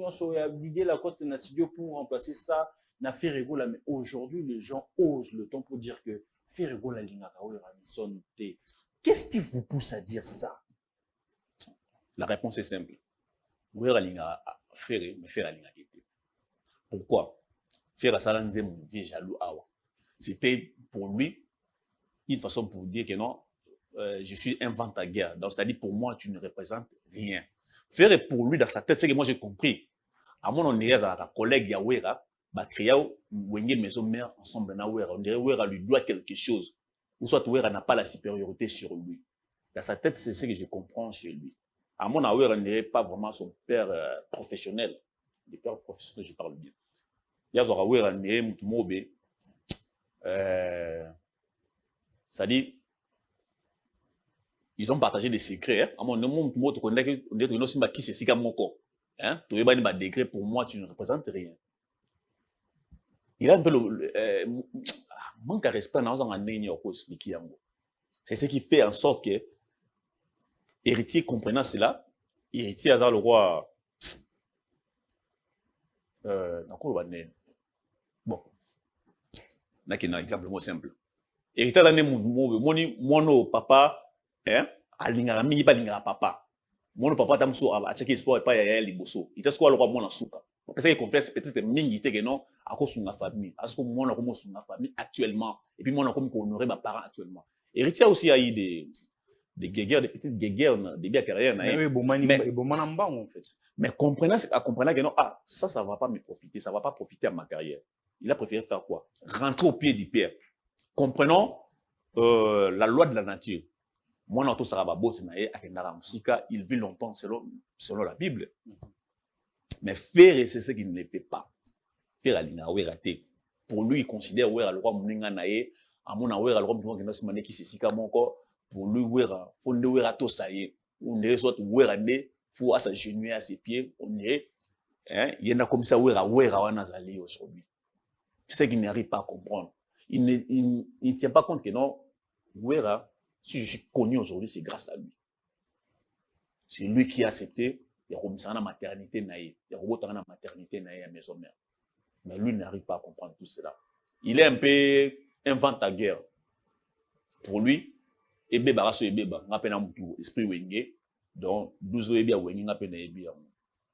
Didier Lacoste n'a studio pour remplacer ça, n'a fait rigoler, mais aujourd'hui, les gens osent le temps pour dire que fait rigoler la ligne à Weranson. Qu'est-ce qui vous pousse à dire ça? La réponse est simple. Weranson faire, mais faire la ligne à guetter. Pourquoi? Faire ça, c'est un mauvais jaloux. C'était pour lui une façon pour dire que non, je suis un vent à guerre. Donc, c'est-à-dire pour moi, tu ne représentes rien. Faire pour lui dans sa tête, c'est que moi j'ai compris. À mon on dirait à collègue Yawera, créer une maison mère ensemble na Wera. On dirait Wera lui doit quelque chose. Ou soit Wera n'a pas la supériorité sur lui. Dans sa tête, c'est ce que je comprends chez lui. À mon Wera n'est pas vraiment son père professionnel. Le père professionnel, je parle bien. Yazora Wera n'est Moutomobe. C'est-à-dire, ils ont partagé des secrets. À mon moment, tu connais que qui c'est si comme mon corps. Tu as un décret pour moi, tu ne représentes rien. Il a un peu le manque de respect dans un année expliquer. C'est ce qui fait en sorte que héritier comprenant cela, héritier a le roi. Bon, là qui est un exemple simple. Héritier a mon papa, alinga mingi pas linga papa. Mon papa tamso a checké sport pas ya liboso. Il t'a quoi le roi mon souka. Parce que complexe peut-être mingi te que non à cause de ma famille. À ce que moi on a comme sur ma famille actuellement et puis moi on a comme honorer mes parents actuellement. Héritier aussi a eu des guéguerres, des petites guéguerres des biens carrière. Mais en fait. Mais comprenant que non, ça va pas me profiter, ça va pas profiter à ma carrière. Il a préféré faire quoi? Rentrer au pied du père. Comprenons la loi de la nature. Moi, il vit longtemps selon la Bible. Mais faire, c'est ce qu'il ne fait pas. Faire la ligne à raté. Pour lui, il considère que le roi Mouninga Naé, à mon avis, le roi Mouninga Naé qui s'est si encore. Pour lui, il faut le rato ça y est. On est soit il faut s'agenouiller à ses pieds. On est, il y en a comme ça, aujourd'hui. C'est ce qu'il n'arrive pas à comprendre. Il ne tient pas compte que non, Wera, si je suis connu aujourd'hui, c'est grâce à lui. C'est lui qui a accepté, il y a comme ça la maternité naïe, il y a comme la maternité naïe à maison mère. Mais lui n'arrive pas à comprendre tout cela. Il est un peu invente à guerre. Pour lui, ebe baraso ebe ba, ngapé na mutu esprit wenge, donc 12 ebe ya wenge ngapé na ebe ya.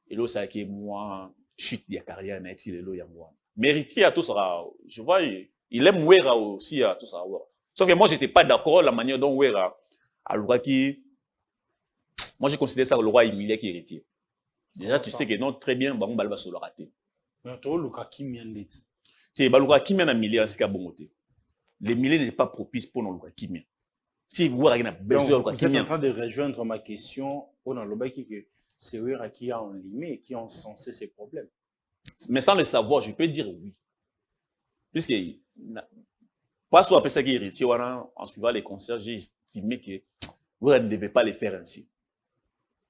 Et là ça qui moi chute de carrière na ti lelo ya moi. Méritier à tout ça, je vois, il aime Wera aussi à tout ça. Sauf que moi, je n'étais pas d'accord la manière dont Wera a le roi qui. Moi, je considère ça le roi humilié qui est héritier. Déjà, tu sais que non, très bien, on va se le rater. Mais tu as le cas qui m'a dit. Tu sais, le roi qui m'a humilié en ce cas bon côté. Les milliers n'est pas propice pour le roi qui m'a. Si Wera a besoin de roi qui m'a. Vous êtes en train de rejoindre ma question. On a le bail qui que c'est Wera qui a enlimé, qui a encensé ses problèmes. Mais sans le savoir, je peux dire oui. Puisque. Pas soit après ça qui est héritier, en suivant les concerts, j'ai estimé que vous ne devez pas les faire ainsi.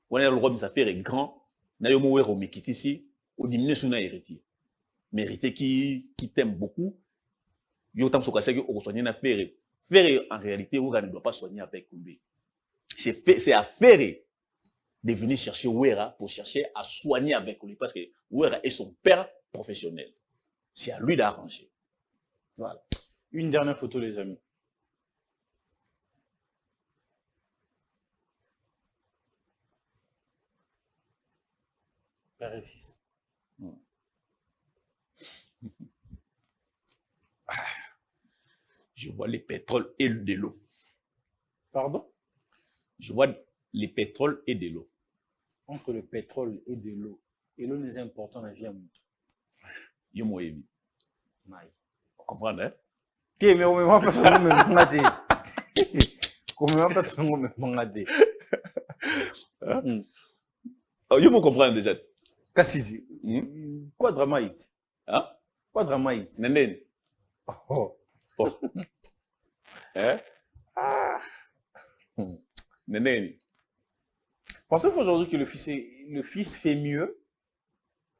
On a le roi de affaires est grand, n'a eu mon héros mais qui ici, au diminuer son héritier. Mais héritier qui t'aime beaucoup, il y a autant de choses que soigner une affaire. Faire en réalité, on ne doit pas soigner avec Koumbe. C'est à faire de venir chercher Wera pour chercher à soigner avec lui parce que Wera est son père professionnel. C'est à lui d'arranger. Voilà. Une dernière photo, les amis. Père et fils. Je vois les pétroles et de l'eau. Pardon? Je vois les pétroles et de l'eau. Entre le pétrole et de l'eau, et l'eau n'est important dans la vie à Moutou. Yo moyebi. On comprend, hein? Mais on ne va pas se remettre. On ne va pas se remettre. Yo me comprends déjà. Kassizi. Quoi drama it? Hein? Quoi drama it? Nenen. Oh. Oh. Hein? Nenen. Pensez-vous aujourd'hui que le fils fait mieux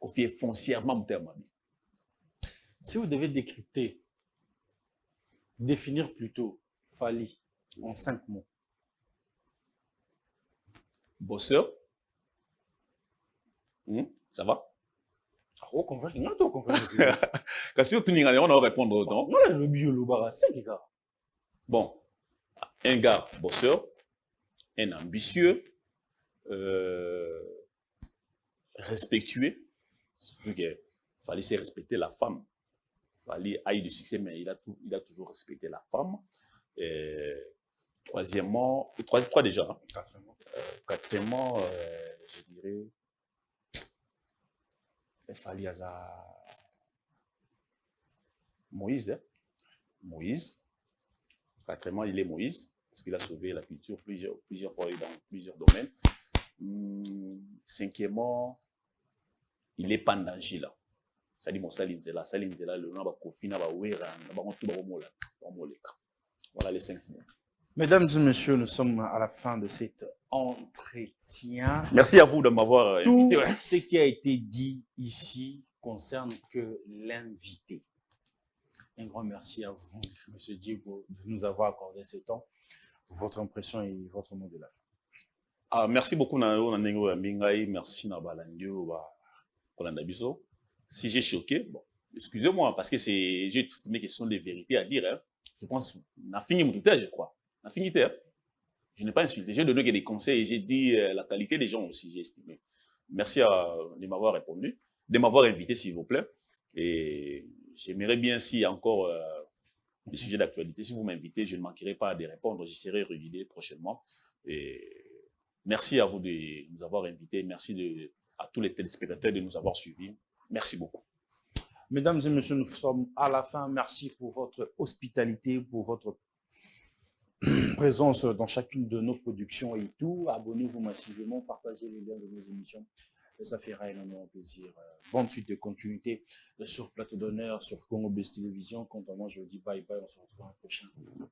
au fait foncièrement Si vous devez décrypter, définir plutôt Fally en 5 mots. Bosseur. Ça va? On confère. Quand si tu on va répondre autant. Bon, un gars bosseur, un ambitieux, respectueux. Surtout qu'il fallait se respecter la femme. Il fallait avoir du succès, mais il a toujours respecté la femme. Troisièmement, trois déjà. Hein. Quatrièmement, je dirais, il fallait Moïse. Hein? Moïse. Quatrièmement, il est Moïse, parce qu'il a sauvé la culture plusieurs fois dans plusieurs domaines. Cinquièmement, il est Pandangila. Là. Ça dit mon Salinzela, le nom de Kofina, voilà les 5 mots. Mesdames et messieurs, nous sommes à la fin de cet entretien. Merci à vous de m'avoir invité. Tout ce qui a été dit ici concerne que l'invité. Un grand merci à vous, M. Diego, de nous avoir accordé ce temps. Votre impression et votre mot de la fin. Merci beaucoup, merci si j'ai choqué, bon, excusez-moi, parce que j'ai estimé que ce sont des vérités à dire. Hein. Je pense, on a fini mon je crois. On a fini, hein. Je n'ai pas insulté, j'ai donné des conseils et j'ai dit la qualité des gens aussi, j'ai estimé. Merci de m'avoir répondu, de m'avoir invité, s'il vous plaît. Et j'aimerais bien, s'il y a encore des sujets d'actualité, si vous m'invitez, je ne manquerai pas de répondre, j'y serai régulier prochainement. Et merci à vous de nous avoir invités, merci à tous les téléspectateurs de nous avoir suivis. Merci beaucoup. Mesdames et messieurs, nous sommes à la fin. Merci pour votre hospitalité, pour votre présence dans chacune de nos productions et tout. Abonnez-vous massivement, partagez les liens de nos émissions. Et ça fera énormément plaisir. Bonne suite de continuité sur Plateau d'honneur, sur Congo Best Télévision. Quant à moi, je vous dis bye bye. On se retrouve dans le prochain numéro.